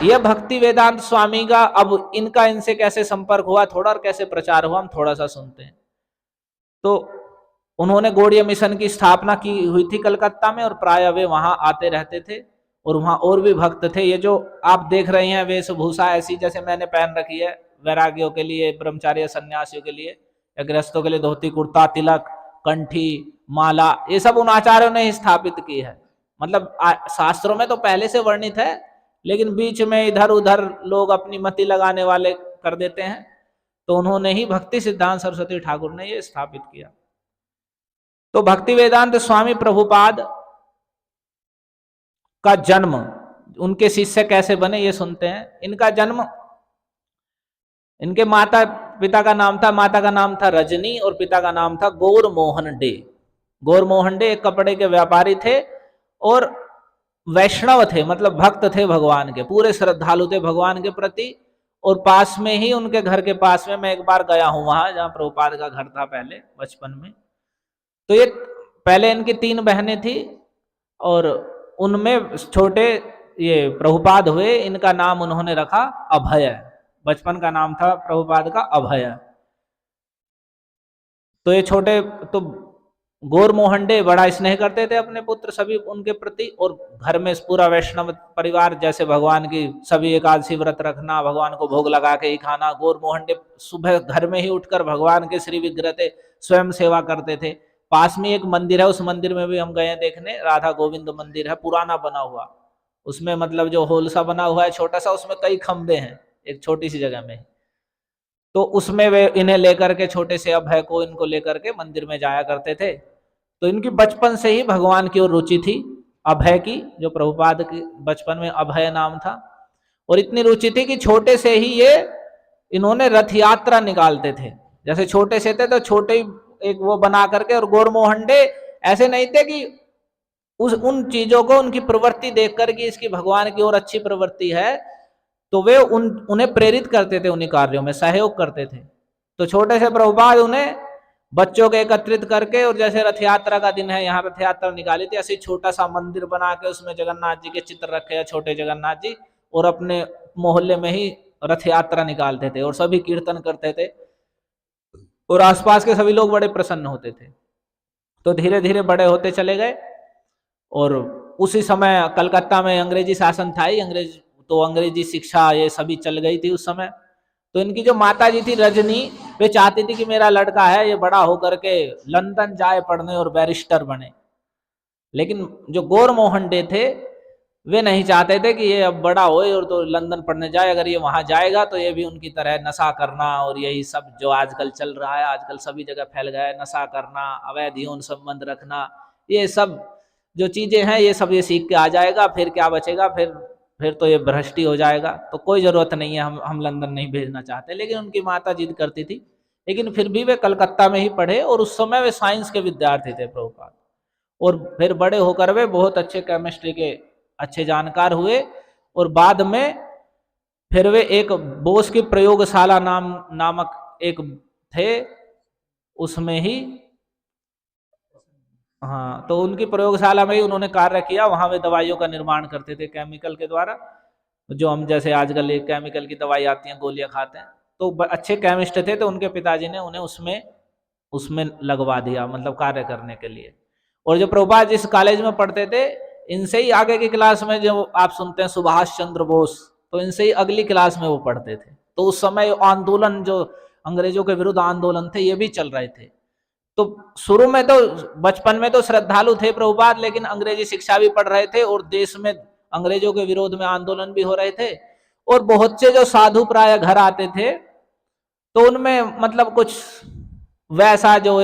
यह भक्ति वेदांत स्वामी का, अब इनका इनसे कैसे संपर्क हुआ थोड़ा, और कैसे प्रचार हुआ, हम थोड़ा सा सुनते हैं। तो उन्होंने गौड़ीय मिशन की स्थापना की हुई थी कलकत्ता में, और प्राय वे वहां आते रहते थे। और वहां और भी भक्त थे। ये जो आप देख रहे हैं वेशभूषा ऐसी जैसे मैंने पहन रखी है, वैरागियों के लिए, ब्रह्मचारी सन्यासियों के लिए, या गृहस्थों के लिए धोती कुर्ता, तिलक, कंठी, माला, ये सब उन आचार्यों ने ही स्थापित की है। मतलब शास्त्रों में तो पहले से वर्णित है, लेकिन बीच में इधर उधर लोग अपनी मति लगाने वाले कर देते हैं, तो उन्होंने ही भक्ति सिद्धांत सरस्वती ठाकुर ने ये स्थापित किया। तो भक्ति वेदांत स्वामी प्रभुपाद का जन्म, उनके शिष्य कैसे बने ये सुनते हैं। इनका जन्म, इनके माता पिता का नाम था रजनी, और पिता का नाम था गौर मोहन डे। गौर मोहन डे एक कपड़े के व्यापारी थे और वैष्णव थे, मतलब भक्त थे भगवान के, पूरे श्रद्धालु थे भगवान के प्रति। और पास में ही, उनके घर के पास में, मैं एक बार गया हूं वहां जहां प्रभुपाद का घर था पहले बचपन में। तो ये पहले इनकी 3 बहनें थी, और उनमें छोटे ये प्रभुपाद हुए। इनका नाम उन्होंने रखा अभय, बचपन का नाम था प्रभुपाद का अभय। तो ये छोटे, तो गौर मोहन डे बड़ा स्नेह करते थे अपने पुत्र सभी उनके प्रति, और घर में पूरा वैष्णव परिवार, जैसे भगवान की सभी एकादशी व्रत रखना, भगवान को भोग लगा के ही खाना। गौर मोहन डे सुबह घर में ही उठकर भगवान के श्री विग्रह थे स्वयं सेवा करते थे। पास में एक मंदिर है, उस मंदिर में भी हम गए हैं देखने, राधा गोविंद मंदिर है, पुराना बना हुआ। उसमें मतलब जो होल सा बना हुआ है छोटा सा, उसमें कई खंबे हैं एक छोटी सी जगह में। तो उसमें वे इन्हें लेकर के, छोटे से अभय को इनको लेकर के मंदिर में जाया करते थे। तो इनकी बचपन से ही भगवान की ओर रुचि थी अभय की, जो प्रभुपाद की बचपन में अभय नाम था। और इतनी रुचि थी कि छोटे से ही ये इन्होंने रथ यात्रा निकालते थे। जैसे छोटे से थे तो छोटे ही एक वो बना करके, और गौर मोहन डे ऐसे नहीं थे कि उन चीजों को, उनकी प्रवृत्ति देख कर कि इसकी भगवान की ओर अच्छी प्रवृत्ति है, तो वे उन्हें प्रेरित करते थे, उन्हीं कार्यों में सहयोग करते थे। तो छोटे से प्रभुपाद उन्हें बच्चों के एकत्रित करके, और जैसे रथ यात्रा का दिन है, यहाँ रथ यात्रा निकाली थी, ऐसे छोटा सा मंदिर बना के उसमें जगन्नाथ जी के चित्र रखे हैं, छोटे जगन्नाथ जी, और अपने मोहल्ले में ही रथ यात्रा निकालते थे और सभी कीर्तन करते थे, और आसपास के सभी लोग बड़े प्रसन्न होते थे। तो धीरे धीरे बड़े होते चले गए। और उसी समय कलकत्ता में अंग्रेजी शासन था ही, अंग्रेजी शिक्षा ये सभी चल गई थी उस समय। तो इनकी जो माता जी थी रजनी, वे चाहती थी कि मेरा लड़का है ये बड़ा होकर के लंदन जाए पढ़ने और बैरिस्टर बने। लेकिन जो गौर मोहन डे थे, वे नहीं चाहते थे कि ये अब बड़ा होए और तो लंदन पढ़ने जाए। अगर ये वहां जाएगा तो ये भी उनकी तरह नशा करना, और यही सब जो आजकल चल रहा है, आजकल सभी जगह फैल गया है, नशा करना, अवैध यौन संबंध रखना, ये सब जो चीजें हैं, ये सब ये सीख के आ जाएगा, फिर क्या बचेगा, फिर तो ये भ्रष्टी हो जाएगा। तो कोई जरूरत नहीं है, हम लंदन नहीं भेजना चाहते। लेकिन उनकी माता जिद करती थी, लेकिन फिर भी वे कलकत्ता में ही पढ़े, और उस समय वे साइंस के विद्यार्थी थे प्रभुपाद। और फिर बड़े होकर वे बहुत अच्छे केमिस्ट्री के अच्छे जानकार हुए, और बाद में फिर वे एक बोस की प्रयोगशाला नामक एक थे, उसमें ही, हाँ, तो उनकी प्रयोगशाला में ही उन्होंने कार्य किया। वहां वे दवाइयों का निर्माण करते थे केमिकल के द्वारा, जो हम जैसे आजकल एक केमिकल की दवाई आती है, गोलियां खाते हैं। तो अच्छे केमिस्ट थे, तो उनके पिताजी ने उन्हें उसमें लगवा दिया, मतलब कार्य करने के लिए। और जो प्रभुपाद जिस कॉलेज में पढ़ते थे, इनसे ही आगे की क्लास में जो आप सुनते हैं सुभाष चंद्र बोस, तो इनसे ही अगली क्लास में वो पढ़ते थे। तो उस समय आंदोलन, जो अंग्रेजों के विरुद्ध आंदोलन थे, ये भी चल रहे थे। तो शुरू में तो बचपन में तो श्रद्धालु थे प्रभुपाद, लेकिन अंग्रेजी शिक्षा भी पढ़ रहे थे, और देश में अंग्रेजों के विरोध में आंदोलन भी हो रहे थे। और बहुत से जो साधु प्राय घर आते थे, तो उनमें मतलब कुछ वैसा जो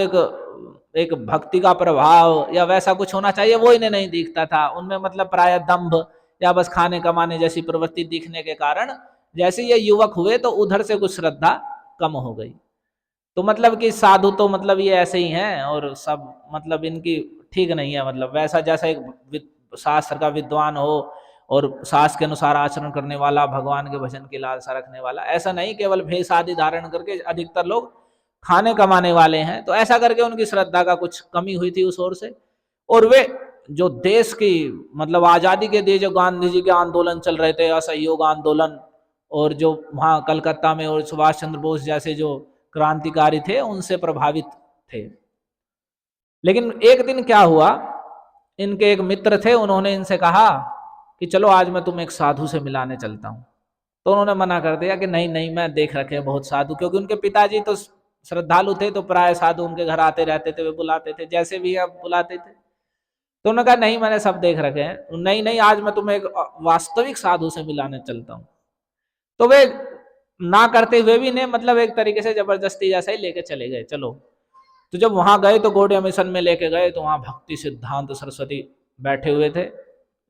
एक भक्ति का प्रभाव या वैसा कुछ होना चाहिए, वो इन्हें नहीं दिखता था उनमें। मतलब प्राय दंभ या बस खाने कमाने जैसी प्रवृत्ति दिखने के कारण, जैसे ये युवक हुए तो उधर से कुछ श्रद्धा कम हो गई। तो मतलब कि साधु तो मतलब ये ऐसे ही हैं, और सब मतलब इनकी ठीक नहीं है। मतलब वैसा जैसा एक शास्त्र का विद्वान हो और शास्त्र के अनुसार आचरण करने वाला, भगवान के भजन की लालसा रखने वाला, ऐसा नहीं केवल भेष आदि धारण करके अधिकतर लोग खाने कमाने वाले हैं। तो ऐसा करके उनकी श्रद्धा का कुछ कमी हुई थी उस ओर से। और वे जो देश की मतलब आजादी के लिए जो गांधी जी के आंदोलन चल रहे थे, असहयोग आंदोलन, और जो वहाँ कलकत्ता में और सुभाष चंद्र बोस जैसे जो क्रांतिकारी थे, उनसे प्रभावित थे। लेकिन एक दिन क्या हुआ, इनके एक मित्र थे, उन्होंने इनसे कहा कि चलो आज मैं तुम्हें एक साधु से मिलाने चलता हूँ। तो उन्होंने मना कर दिया कि नहीं नहीं, मैं देख रखे हैं बहुत साधु, क्योंकि उनके पिताजी तो श्रद्धालु थे, तो प्राय साधु उनके घर आते रहते थे, वे बुलाते थे, जैसे भी आप बुलाते थे। तो उन्होंने कहा नहीं, मैंने सब देख रखे हैं, नहीं नहीं, आज मैं तुम्हें एक वास्तविक साधु से मिलाने चलता हूँ। तो वे ना करते हुए भी ने मतलब एक तरीके से जबरदस्ती जैसा ही लेके चले गए, चलो। तो जब वहां गए तो गौड़िया मिशन में लेके गए, तो वहां भक्ति सिद्धांत सरस्वती बैठे हुए थे,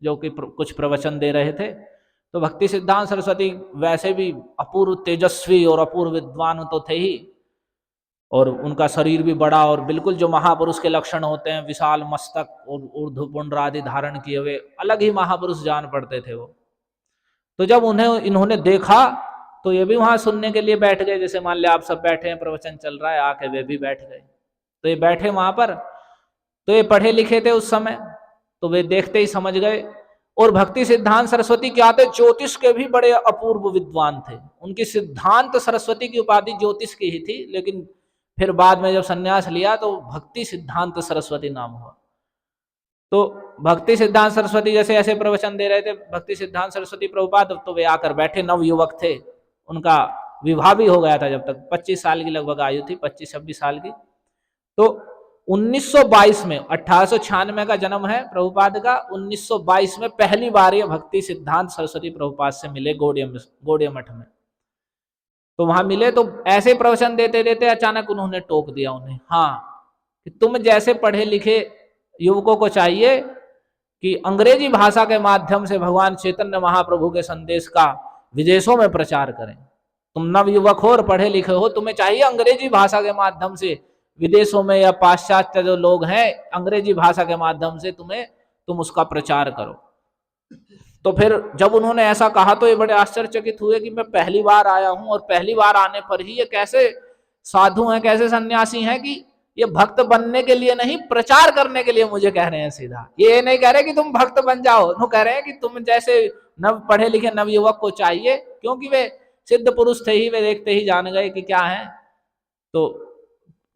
जो कि कुछ प्रवचन दे रहे थे। तो भक्ति सिद्धांत सरस्वती वैसे भी अपूर्व तेजस्वी और अपूर्व विद्वान तो थे ही, और उनका शरीर भी बड़ा, और बिल्कुल जो महापुरुष के लक्षण होते हैं, विशाल मस्तक और ऊर्ध्वपुंड आदि धारण किए हुए, अलग ही महापुरुष जान पड़ते थे वो। तो जब उन्हें इन्होंने देखा तो ये भी वहां सुनने के लिए बैठ गए, जैसे मान लिया आप सब बैठे हैं, प्रवचन चल रहा है, आके वे भी बैठ गए। तो ये बैठे वहां पर, तो ये पढ़े लिखे थे उस समय, तो वे देखते ही समझ गए। और भक्ति सिद्धांत सरस्वती क्या थे, ज्योतिष के भी बड़े अपूर्व विद्वान थे। उनकी सिद्धांत सरस्वती की उपाधि ज्योतिष की ही थी, लेकिन फिर बाद में जब संन्यास लिया तो भक्ति सिद्धांत सरस्वती नाम हुआ। तो भक्ति सिद्धांत सरस्वती जैसे ऐसे प्रवचन दे रहे थे, भक्ति सिद्धांत सरस्वती प्रभुपाद, तो वे आकर बैठे, नव युवक थे, उनका विवाह भी हो गया था, जब तक 25 साल की लगभग आयु थी, 25-26 साल की। तो 1922 में, 1896 का जन्म है प्रभुपाद का, 1922 में पहली बार ये भक्ति सिद्धांत सरस्वती प्रभुपाद से मिले गौड़िया मठ में। तो वहां मिले, तो ऐसे प्रवचन देते देते अचानक उन्होंने टोक दिया उन्हें, हाँ कि तुम जैसे पढ़े लिखे युवकों को चाहिए कि अंग्रेजी भाषा के माध्यम से भगवान चैतन्य महाप्रभु के संदेश का विदेशों में प्रचार करें। तुम नव युवक हो और पढ़े लिखे हो, तुम्हें चाहिए अंग्रेजी भाषा के माध्यम से विदेशों में, या पाश्चात्य जो लोग हैं, अंग्रेजी भाषा के माध्यम से तुम उसका प्रचार करो। तो फिर जब उन्होंने ऐसा कहा तो ये बड़े आश्चर्यचकित हुए कि मैं पहली बार आया हूं, और पहली बार आने पर ही ये कैसे साधु हैं, कैसे सन्यासी हैं कि ये भक्त बनने के लिए नहीं, प्रचार करने के लिए मुझे कह रहे हैं सीधा। ये नहीं कह रहे कि तुम भक्त बन जाओ, वो कह रहे हैं कि तुम जैसे नव पढ़े लिखे नव युवक को चाहिए, क्योंकि वे सिद्ध पुरुष थे ही, वे देखते ही जान गए कि क्या है, तो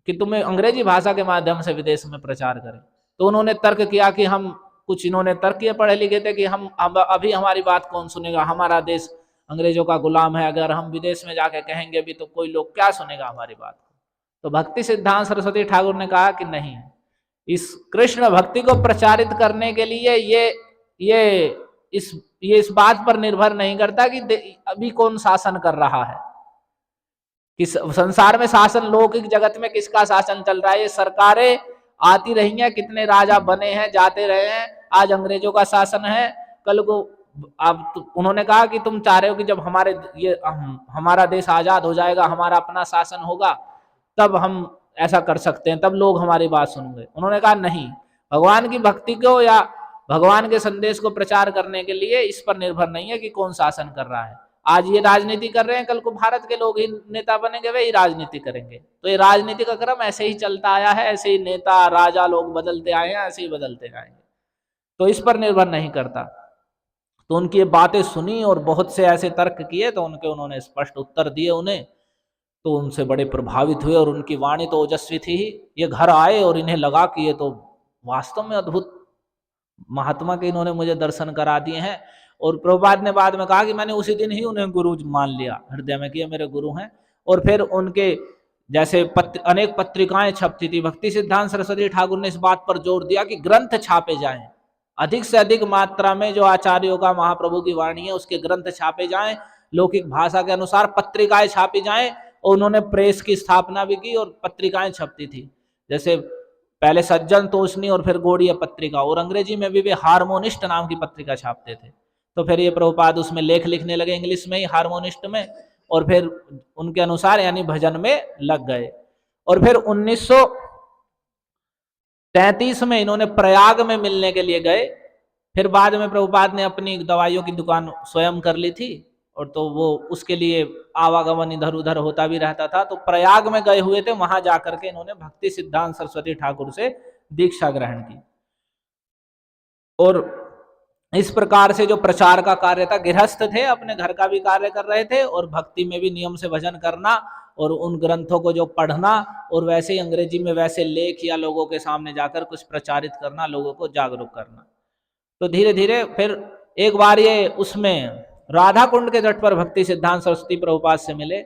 कि तुम्हें अंग्रेजी भाषा के माध्यम से विदेश में प्रचार करें। तो उन्होंने तर्क किया कि हम कुछ, इन्होंने तर्क किए, पढ़े लिखे थे, कि हम अभी हमारी बात कौन सुनेगा, हमारा देश अंग्रेजों का गुलाम है, अगर हम विदेश में जाके कहेंगे भी तो कोई लोग क्या सुनेगा हमारी बात को। तो भक्ति सिद्धांत सरस्वती ठाकुर ने कहा कि नहीं, इस कृष्ण भक्ति को प्रचारित करने के लिए ये इस बात पर निर्भर नहीं करता कि अभी कौन शासन कर रहा है, कि संसार में शासन, लौकिक जगत में किसका शासन चल रहा है। ये सरकारें आती रही हैं, कितने राजा बने हैं, जाते रहे हैं, आज अंग्रेजों का शासन है, कल को अब उन्होंने कहा कि तुम चाह रहे हो कि जब हमारा देश आजाद हो जाएगा, हमारा अपना शासन होगा, तब हम ऐसा कर सकते हैं, तब लोग हमारी बात सुनेंगे। उन्होंने कहा नहीं, भगवान की भक्ति को या भगवान के संदेश को प्रचार करने के लिए इस पर निर्भर नहीं है कि कौन शासन कर रहा है। आज ये राजनीति कर रहे हैं, कल को भारत के लोग ही नेता बनेंगे, वे ही राजनीति करेंगे। तो ये राजनीति का क्रम ऐसे ही चलता आया है, ऐसे ही नेता राजा लोग बदलते आए हैं, ऐसे ही बदलते आएंगे, तो इस पर निर्भर नहीं करता। तो उनकी ये बातें सुनी और बहुत से ऐसे तर्क किए, तो उन्होंने स्पष्ट उत्तर दिए उन्हें, तो उनसे बड़े प्रभावित हुए, और उनकी वाणी तो ओजस्वी थी ही। ये घर आए और इन्हें लगा कि ये तो वास्तव में अद्भुत महात्मा के इन्होंने मुझे दर्शन करा दिए हैं। और प्रभुपाद ने बाद में कहा कि मैंने उसी दिन ही उन्हें गुरु मान लिया हृदय में कि ये मेरे गुरु हैं। और फिर उनके जैसे अनेक पत्रिकाएं छपती थी, भक्ति सिद्धांत सरस्वती ठाकुर ने इस बात पर जोर दिया कि ग्रंथ छापे जाएं, अधिक से अधिक मात्रा में जो आचार्यों का, महाप्रभु की वाणी है, उसके ग्रंथ छापे जाएं, लौकिक भाषा के अनुसार पत्रिकाएं छापी जाएं। और उन्होंने प्रेस की स्थापना भी की और पत्रिकाएं छपती थी, जैसे पहले सज्जन तोषणी और फिर गौड़ीय पत्रिका, और अंग्रेजी में भी वे हार्मोनिस्ट नाम की पत्रिका छापते थे। तो फिर ये प्रभुपाद उसमें लेख लिखने लगे इंग्लिश में ही, हार्मोनिस्ट में, और फिर उनके अनुसार यानी भजन में लग गए। और फिर 1933 में इन्होंने प्रयाग में मिलने के लिए गए। फिर बाद में प्रभुपाद ने अपनी दवाइयों की दुकान स्वयं कर ली थी, और तो वो उसके लिए आवागमन इधर उधर होता भी रहता था। तो प्रयाग में गए हुए थे, वहां जाकर के इन्होंने भक्ति सिद्धांत सरस्वती ठाकुर से दीक्षा ग्रहण की। और इस प्रकार से जो प्रचार का कार्य था, गृहस्थ थे, अपने घर का भी कार्य कर रहे थे और भक्ति में भी नियम से भजन करना और उन ग्रंथों को जो पढ़ना और वैसे ही अंग्रेजी में वैसे लेख या लोगों के सामने जाकर कुछ प्रचारित करना, लोगों को जागरूक करना। तो धीरे धीरे फिर एक बार ये उसमें राधा कुंड के तट पर भक्ति सिद्धांत सरस्वती प्रभुपाद से मिले,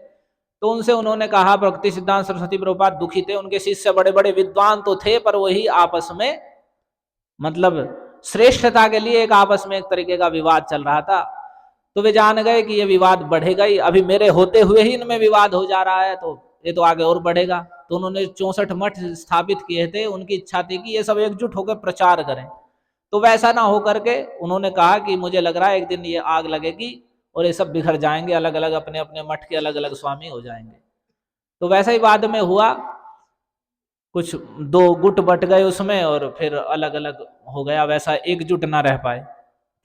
तो उनसे उन्होंने कहा, भक्ति सिद्धांत सरस्वती प्रभुपाद दुखी थे, उनके शिष्य बड़े बड़े विद्वान तो थे पर वही आपस में मतलब श्रेष्ठता के लिए एक आपस में एक तरीके का विवाद चल रहा था। तो वे जान गए कि ये विवाद बढ़ेगा ही, अभी मेरे होते हुए ही इनमें विवाद हो जा रहा है, तो ये तो आगे और बढ़ेगा। तो उन्होंने 64 मठ स्थापित किए थे, उनकी इच्छा थी कि ये सब एकजुट होकर प्रचार करें। तो वैसा ना हो करके उन्होंने कहा कि मुझे लग रहा है एक दिन ये आग लगेगी और ये सब बिखर जाएंगे, अलग अलग अपने अपने मठ के अलग अलग स्वामी हो जाएंगे। तो वैसा ही बाद में हुआ, कुछ दो गुट बट गए उसमें और फिर अलग अलग हो गया, वैसा एकजुट ना रह पाए।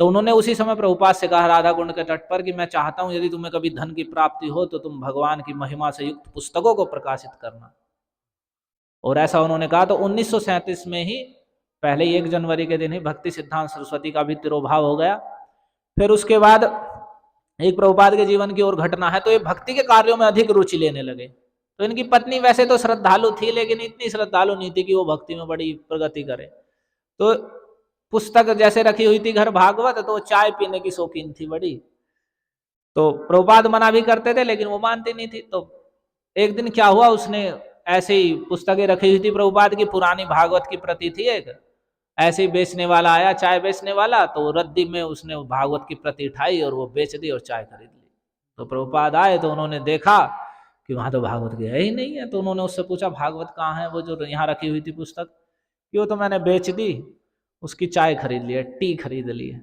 तो उन्होंने उसी समय प्रभुपाद से कहा राधा कुंड के तट पर कि मैं चाहता हूं यदि तुम्हें कभी धन की प्राप्ति हो तो तुम भगवान की महिमा से युक्त पुस्तकों को प्रकाशित करना। और ऐसा उन्होंने कहा। तो 1937 में ही पहले 1 जनवरी के दिन ही भक्ति सिद्धांत सरस्वती का भी तिरोभाव हो गया। फिर उसके बाद एक प्रभुपाद के जीवन की और घटना है, तो ये भक्ति के कार्यों में अधिक रुचि लेने लगे। तो इनकी पत्नी वैसे तो श्रद्धालु थी, लेकिन इतनी श्रद्धालु नहीं थी कि वो भक्ति में बड़ी प्रगति करे। तो पुस्तक जैसे रखी हुई थी घर भागवत, तो चाय पीने की शौकीन थी बड़ी। तो प्रभुपाद मना भी करते थे लेकिन वो मानती नहीं थी। तो एक दिन क्या हुआ, उसने ऐसे ही पुस्तकें रखी हुई थी प्रभुपाद की, पुरानी भागवत की प्रति थी एक, ऐसे ही बेचने वाला आया, चाय बेचने वाला, तो रद्दी में उसने भागवत की प्रति उठाई और वो बेच दी और चाय खरीद ली। तो प्रभुपाद आए तो उन्होंने देखा कि वहां तो भागवत की है ही नहीं है। तो उन्होंने उससे पूछा भागवत कहाँ है, वो जो यहाँ रखी हुई थी पुस्तक? कि वो तो मैंने बेच दी, उसकी चाय खरीद ली है, टी खरीद ली है।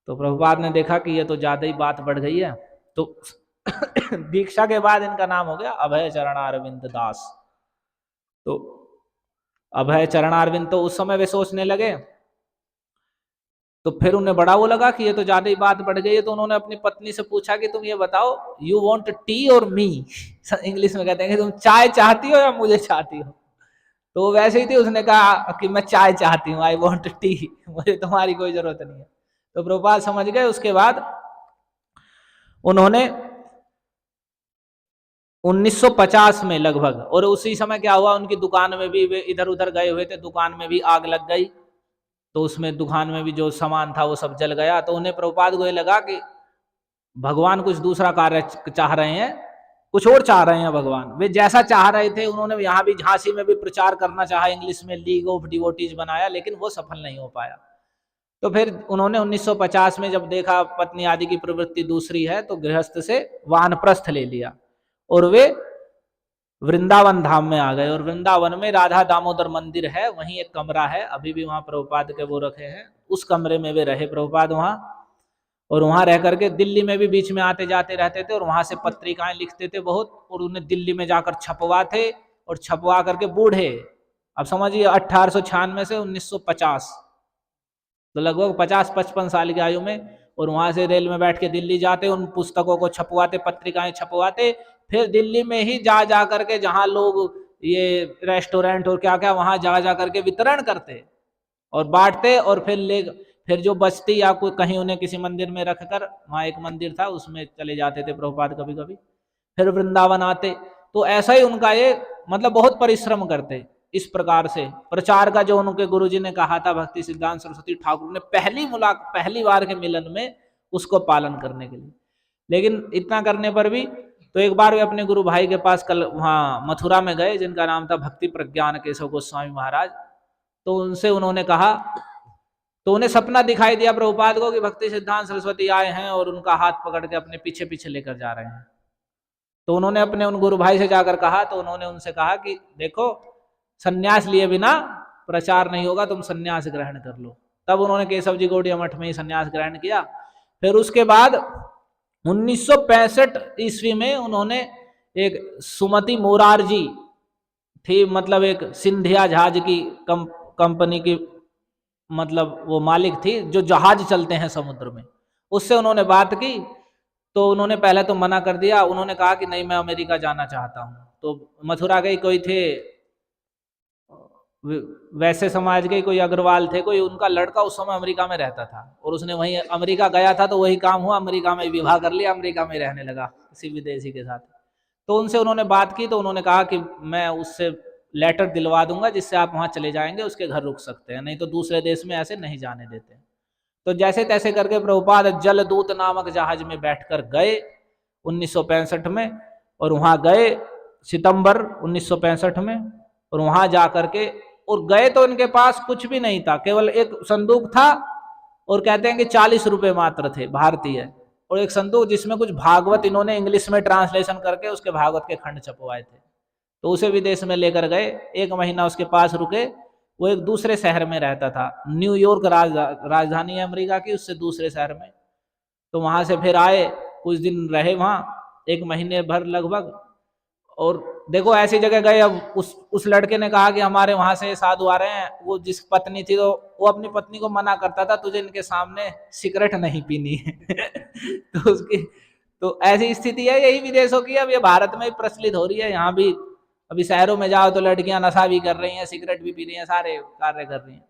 तो प्रभुपाद ने देखा कि ये तो ज्यादा ही बात बढ़ गई है। तो दीक्षा के बाद इनका नाम हो गया अभय चरणारविंद दास। तो अभय चरणारविंद, तो उस समय वे सोचने लगे, तो फिर उन्हें बड़ा वो लगा कि ये तो ज्यादा ही बात बढ़ गई है। तो उन्होंने अपनी पत्नी से पूछा कि तुम ये बताओ, यू वॉन्ट टी और मी, इंग्लिश में कहते हैं कि तुम चाय चाहती हो या मुझे चाहती हो। तो वैसे ही थी, उसने कहा कि मैं चाय चाहती हूँ, आई वॉन्ट टी, मुझे तुम्हारी कोई जरूरत नहीं है। तो प्रभुपाद समझ गए। उसके बाद उन्होंने 1950 में लगभग, और उसी समय क्या हुआ, उनकी दुकान में भी वे इधर उधर गए हुए थे, दुकान में भी आग लग गई। तो उसमें दुकान में भी जो सामान था वो सब जल गया। तो उन्हें प्रभुपाद को ये लगा कि भगवान कुछ दूसरा कार्य चाह रहे हैं, कुछ और चाह रहे हैं भगवान। वे जैसा चाह रहे थे, उन्होंने यहाँ भी झांसी में भी प्रचार करना चाहा, इंग्लिश में लीग ऑफ डिवोटीज बनाया, लेकिन वो सफल नहीं हो पाया। तो फिर उन्होंने 1950 में जब देखा पत्नी आदि की प्रवृत्ति दूसरी है, तो गृहस्थ से वानप्रस्थ ले लिया और वे वृंदावन धाम में आ गए। और वृंदावन में राधा दामोदर मंदिर है, वहीं एक कमरा है, अभी भी वहां प्रभुपाद के वो रखे हैं, उस कमरे में वे रहे प्रभुपाद वहां। और वहां रह करके दिल्ली में भी बीच में आते जाते रहते थे, और वहां से पत्रिकाएं लिखते थे बहुत, और उन्हें दिल्ली में जाकर छपवाते, और छपवा करके बूढ़े, अब समझिए 1896 से 1950, तो लगभग 50-55 साल की आयु में, और वहां से रेल में बैठ के दिल्ली जाते, उन पुस्तकों को छपवाते, पत्रिकाएं छपवाते, फिर दिल्ली में ही जा करके जहां लोग ये रेस्टोरेंट और क्या क्या, वहां जा करके वितरण करते और बांटते, और फिर जो बचती या कोई कहीं उन्हें किसी मंदिर में रखकर, वहां एक मंदिर था उसमें चले जाते थे प्रभुपाद कभी कभी, फिर वृंदावन आते। तो ऐसा ही उनका ये मतलब बहुत परिश्रम करते। इस प्रकार से प्रचार का जो उनके गुरुजी ने कहा था भक्ति सिद्धांत सरस्वती ठाकुर ने पहली बार के मिलन में, उसको पालन करने के लिए। लेकिन इतना करने पर भी, तो एक बार वे अपने गुरु भाई के पास कल वहाँ मथुरा में गए, जिनका नाम था भक्ति प्रज्ञान केशव गोस्वामी महाराज। तो उनसे उन्होंने कहा, तो उन्हें सपना दिखाई दिया प्रभुपाद को कि भक्ति सिद्धांत सरस्वती आए हैं और उनका हाथ पकड़ के अपने पीछे पीछे लेकर जा रहे हैं। तो उन्होंने अपने उन गुरु भाई से जाकर कहा, तो उन्होंने उनसे कहा कि देखो, सन्यास लिए बिना प्रचार नहीं होगा, तुम सन्यास ग्रहण कर लो। तब उन्होंने केशव जी गौड़िया मठ में ही सन्यास ग्रहण किया। फिर उसके बाद 1965 ईस्वी में उन्होंने एक सुमति मोरारजी थी, मतलब एक सिंधिया जहाज की कंपनी की, मतलब वो मालिक थी, जो जहाज चलते हैं समुद्र में, उससे उन्होंने बात की। तो उन्होंने पहले तो मना कर दिया, उन्होंने कहा कि नहीं, मैं अमेरिका जाना चाहता हूँ। तो मथुरा के कोई थे, वैसे समाज के कोई अग्रवाल थे, कोई उनका लड़का उस समय अमेरिका में रहता था, और उसने वहीं अमेरिका गया था, तो वही काम हुआ, अमेरिका में विवाह कर लिया, अमेरिका में रहने लगा किसी विदेशी के साथ। तो उनसे उन्होंने बात की, तो उन्होंने कहा कि मैं उससे लेटर दिलवा दूंगा जिससे आप वहां चले जाएंगे, उसके घर रुक सकते हैं, नहीं तो दूसरे देश में ऐसे नहीं जाने देते। तो जैसे तैसे करके प्रभुपाद जलदूत नामक जहाज में बैठकर गए 1965 में, और वहां गए सितंबर 1965 में, और वहां जा करके और गए तो इनके पास कुछ भी नहीं था, केवल एक संदूक था, और कहते हैं कि 40 रुपए मात्र थे भारतीय, और एक संदूक जिसमें कुछ भागवत इन्होंने इंग्लिश में ट्रांसलेशन करके उसके भागवत के खंड छपवाए थे, तो उसे विदेश में लेकर गए। 1 महीना उसके पास रुके। वो एक दूसरे शहर में रहता था, न्यूयॉर्क राजधानी है अमेरिका की, उससे दूसरे शहर में। तो वहां से फिर आए, कुछ दिन रहे वहां, 1 महीने भर लगभग। और देखो ऐसी जगह गए, अब उस लड़के ने कहा कि हमारे वहां से साधु आ रहे हैं। वो जिस पत्नी थी, तो वो अपनी पत्नी को मना करता था, तुझे इनके सामने सिगरेट नहीं पीनी है। तो उसकी तो ऐसी स्थिति है यही विदेशों की। अब ये भारत में प्रचलित हो रही है, यहाँ भी अभी शहरों में जाओ तो लड़कियां नशा भी कर रही हैं, सिगरेट भी पी रही हैं, सारे कार्य कर रही हैं।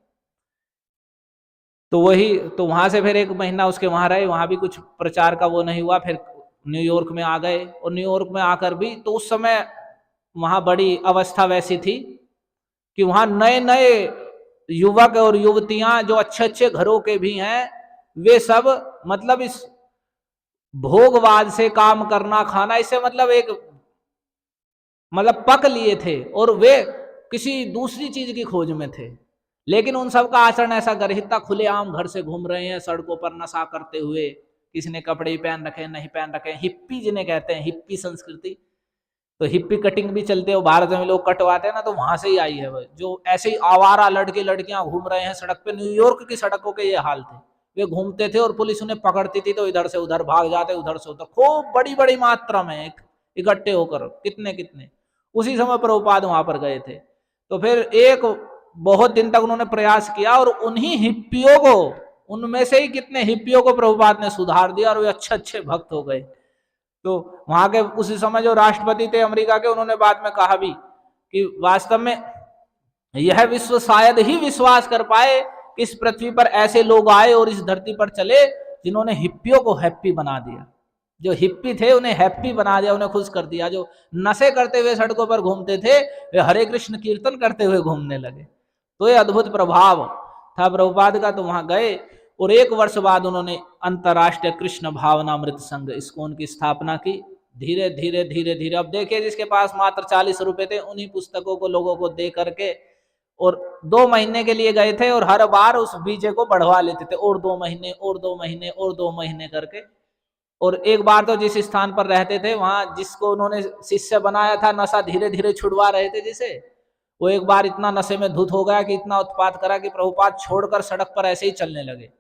तो वही, तो वहां से फिर 1 महीना उसके वहां रहे, वहां भी कुछ प्रचार का वो नहीं हुआ। फिर न्यूयॉर्क में आ गए, और न्यूयॉर्क में आकर भी तो उस समय वहां बड़ी अवस्था वैसी थी कि वहां नए नए युवक और युवतियां जो अच्छे अच्छे घरों के भी हैं, वे सब मतलब इस भोगवाद से काम करना, खाना, इससे मतलब एक मतलब पक लिए थे, और वे किसी दूसरी चीज की खोज में थे। लेकिन उन सब का आचरण ऐसा गर्हित था, खुलेआम घर से घूम रहे हैं, सड़कों पर नशा करते हुए, किसी ने कपड़े पहन रखे नहीं पहन रखे, हिप्पी जिन्हें कहते हैं, हिप्पी संस्कृति। तो हिप्पी कटिंग भी चलते हो, भारत में लोग कटवाते हैं ना, तो वहां से ही आई है वो। जो ऐसे ही आवारा लड़के लड़कियां घूम रहे हैं सड़क पे, न्यूयॉर्क की सड़कों के ये हाल थे। वे घूमते थे और पुलिस उन्हें पकड़ती थी तो इधर से उधर भाग जाते, उधर से उधर, खूब बड़ी बड़ी मात्रा में इकट्ठे होकर, कितने कितने। उसी समय प्रभुपाद वहां पर गए थे। तो फिर एक बहुत दिन तक उन्होंने प्रयास किया, और उन्हीं हिप्पियों को, उनमें से ही कितने हिप्पियों को प्रभुपाद ने सुधार दिया, और वे अच्छे अच्छे भक्त हो गए। तो वहां के उसी समय जो राष्ट्रपति थे अमेरिका के, उन्होंने बाद में कहा भी कि वास्तव में यह विश्व शायद ही विश्वास कर पाए कि इस पृथ्वी पर ऐसे लोग आए और इस धरती पर चले जिन्होंने हिप्पियों को हैप्पी बना दिया। जो हिप्पी थे उन्हें हैप्पी बना दिया, उन्हें खुश कर दिया। जो नशे करते हुए सड़कों पर घूमते थे, वे हरे कृष्ण कीर्तन करते हुए घूमने लगे। तो ये अद्भुत प्रभाव था प्रभुपाद का। तो वहां गए, और 1 वर्ष बाद उन्होंने अंतर्राष्ट्रीय कृष्ण भावनामृत संघ इस्कॉन की स्थापना की। धीरे धीरे धीरे धीरे, अब देखिए जिसके पास मात्र 40 रुपए थे, उन्हीं पुस्तकों को लोगों को दे करके, और 2 महीने के लिए गए थे, और हर बार उस बीजे को बढ़वा लेते थे, और 2 महीने और 2 महीने और 2 महीने करके। और एक बार तो जिस स्थान पर रहते थे, वहां जिसको उन्होंने शिष्य बनाया था, नशा धीरे धीरे छुड़वा रहे थे जिसे, वो एक बार इतना नशे में धुत हो गया कि इतना उत्पात करा कि प्रभुपाद छोड़कर सड़क पर ऐसे ही चलने लगे,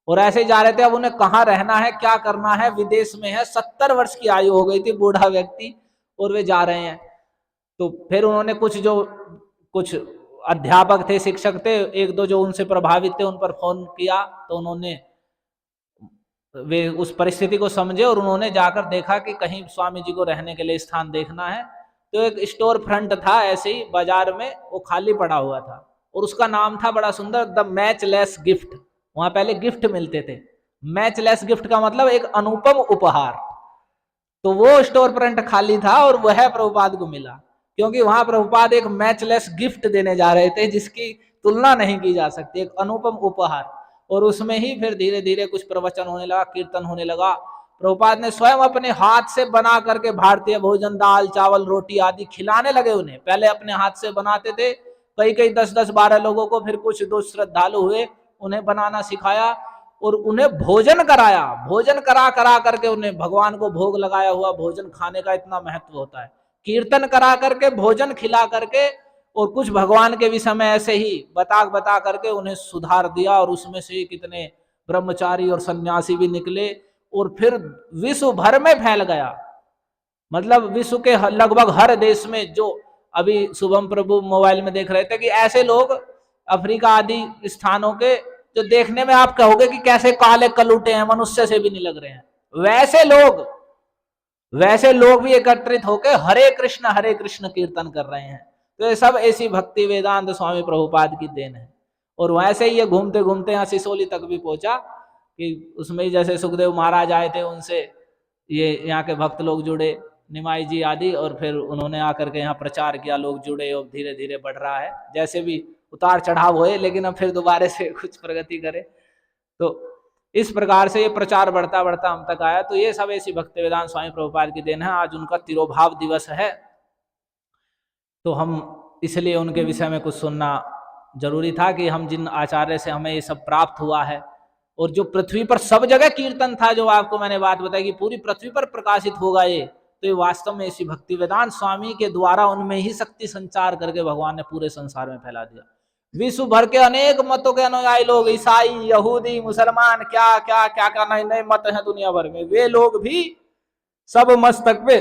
और ऐसे ही जा रहे थे। अब उन्हें कहाँ रहना है, क्या करना है, विदेश में है, 70 वर्ष की आयु हो गई थी, बूढ़ा व्यक्ति, और वे जा रहे हैं। तो फिर उन्होंने कुछ अध्यापक थे, शिक्षक थे, 1-2 जो उनसे प्रभावित थे, उन पर फोन किया। तो उन्होंने वे उस परिस्थिति को समझे, और उन्होंने जाकर देखा कि कहीं स्वामी जी को रहने के लिए स्थान देखना है। तो एक स्टोर फ्रंट था ऐसे ही बाजार में, वो खाली पड़ा हुआ था, और उसका नाम था बड़ा सुंदर, द मैचलेस गिफ्ट। वहां पहले गिफ्ट मिलते थे। मैचलेस गिफ्ट का मतलब एक अनुपम उपहार। तो वो स्टोर फ्रंट खाली था, और वह प्रभुपाद को मिला, क्योंकि वहां प्रभुपाद एक मैचलेस गिफ्ट देने जा रहे थे जिसकी तुलना नहीं की जा सकती, एक अनुपम उपहार। और उसमें ही फिर धीरे धीरे कुछ प्रवचन होने लगा, कीर्तन होने लगा। प्रभुपाद ने स्वयं अपने हाथ से बना करके भारतीय भोजन, दाल चावल रोटी आदि खिलाने लगे उन्हें। पहले अपने हाथ से बनाते थे, कई 10-12 लोगों को, फिर कुछ 2 श्रद्धालु हुए, उन्हें बनाना सिखाया, और उन्हें भोजन कराया। भोजन करा करके उन्हें भगवान को भोग लगाया हुआ भोजन खाने का इतना महत्व होता है। कीर्तन करा करके, भोजन खिला करके, और कुछ भगवान के विषय में ऐसे ही बता करके उन्हें सुधार दिया। और उसमें से कितने ब्रह्मचारी और सन्यासी भी निकले, और फिर विश्व भर में फैल गया। मतलब विश्व के लगभग हर देश में, जो अभी शुभम प्रभु मोबाइल में देख रहे थे कि ऐसे लोग अफ्रीका आदि स्थानों के, जो देखने में आप कहोगे कि कैसे काले कलूटे हैं, मनुष्य से भी नहीं लग रहे हैं, वैसे लोग भी एकत्रित होकर हरे कृष्ण कीर्तन कर रहे हैं। तो ये सब ऐसी भक्ति वेदांत स्वामी प्रभुपाद की देन है। और वैसे ही ये घूमते घूमते यहाँ सिसोली तक भी पहुंचा, कि उसमें जैसे सुखदेव महाराज आए थे, उनसे ये यहाँ के भक्त लोग जुड़े। निमाई जी आदि, और फिर उन्होंने आकर के यहाँ प्रचार किया, लोग जुड़े और धीरे धीरे बढ़ रहा है। जैसे भी उतार चढ़ाव होए, लेकिन अब फिर दोबारा से कुछ प्रगति करे। तो इस प्रकार से ये प्रचार बढ़ता बढ़ता हम तक आया। तो ये सब ऐसी भक्तिवेदांत स्वामी प्रभुपाद की देन है। आज उनका तिरोभाव दिवस है, तो हम इसलिए उनके विषय में कुछ सुनना जरूरी था कि हम जिन आचार्य से हमें ये सब प्राप्त हुआ है, और जो पृथ्वी पर सब जगह कीर्तन था, जो आपको मैंने बात बताई कि पूरी पृथ्वी पर प्रकाशित होगा ये, तो ये वास्तव में इसी भक्तिवेदांत स्वामी के द्वारा उनमें ही शक्ति संचार करके भगवान ने पूरे संसार में फैला दिया। विश्व भर के अनेक मतों के अनुयायी लोग, ईसाई, यहूदी, मुसलमान, क्या क्या क्या क्या नए नए मत हैं दुनिया भर में, वे लोग भी सब मस्तक पे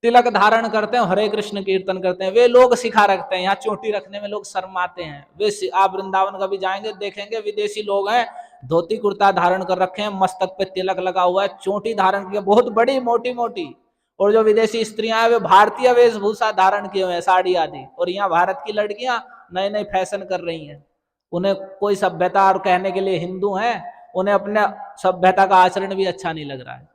तिलक धारण करते हैं, हरे कृष्ण कीर्तन करते हैं। वे लोग सिखा रखते हैं, यहाँ चोटी रखने में लोग शर्माते हैं। वे आप वृंदावन कभी जाएंगे देखेंगे, विदेशी लोग हैं, धोती कुर्ता धारण कर रखे हैं, मस्तक पे तिलक लगा हुआ है, चोटी धारण की बहुत बड़ी मोटी मोटी। और जो विदेशी स्त्रियां हैं वे भारतीय वेशभूषा धारण किए हुए हैं, साड़ी आदि। और यहाँ भारत की लड़कियां नए नए फैशन कर रही हैं। उन्हें कोई सभ्यता, और कहने के लिए हिंदू हैं, उन्हें अपने सभ्यता का आचरण भी अच्छा नहीं लग रहा है।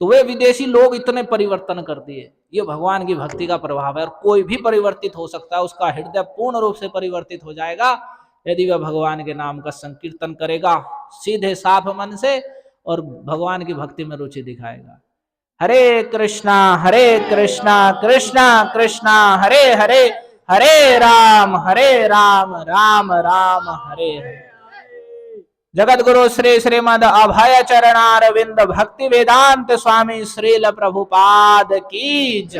तो वे विदेशी लोग इतने परिवर्तन कर दिए। ये भगवान की भक्ति का प्रभाव है। और कोई भी परिवर्तित हो सकता है, उसका हृदय पूर्ण रूप से परिवर्तित हो जाएगा यदि वह भगवान के नाम का संकीर्तन करेगा सीधे साफ मन से, और भगवान की भक्ति में रुचि दिखाएगा। हरे कृष्णा कृष्णा कृष्णा हरे हरे, हरे राम राम राम हरे हरे। जगत गुरु श्री श्रीमद अभय चरणारविंद भक्ति वेदांत स्वामी श्रील प्रभुपाद की जय।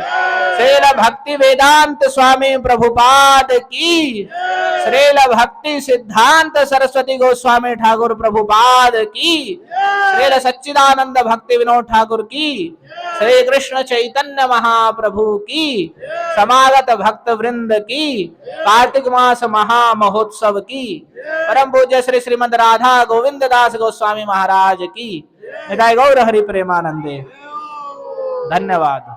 श्रील भक्ति वेदांत स्वामी प्रभुपाद की, श्रील भक्ति सिद्धांत सरस्वती गोस्वामी ठाकुर प्रभुपाद की, श्रील सच्चिदानंद भक्ति विनोद ठाकुर की, श्री कृष्ण चैतन्य महाप्रभु की, समागत भक्त वृंद की, कार्तिक मास महामहोत्सव की, परम पूज्य श्री श्रीमद राधा गोविंद दास गोस्वामी महाराज की। निताय गौर हरि प्रेमानंदे। धन्यवाद।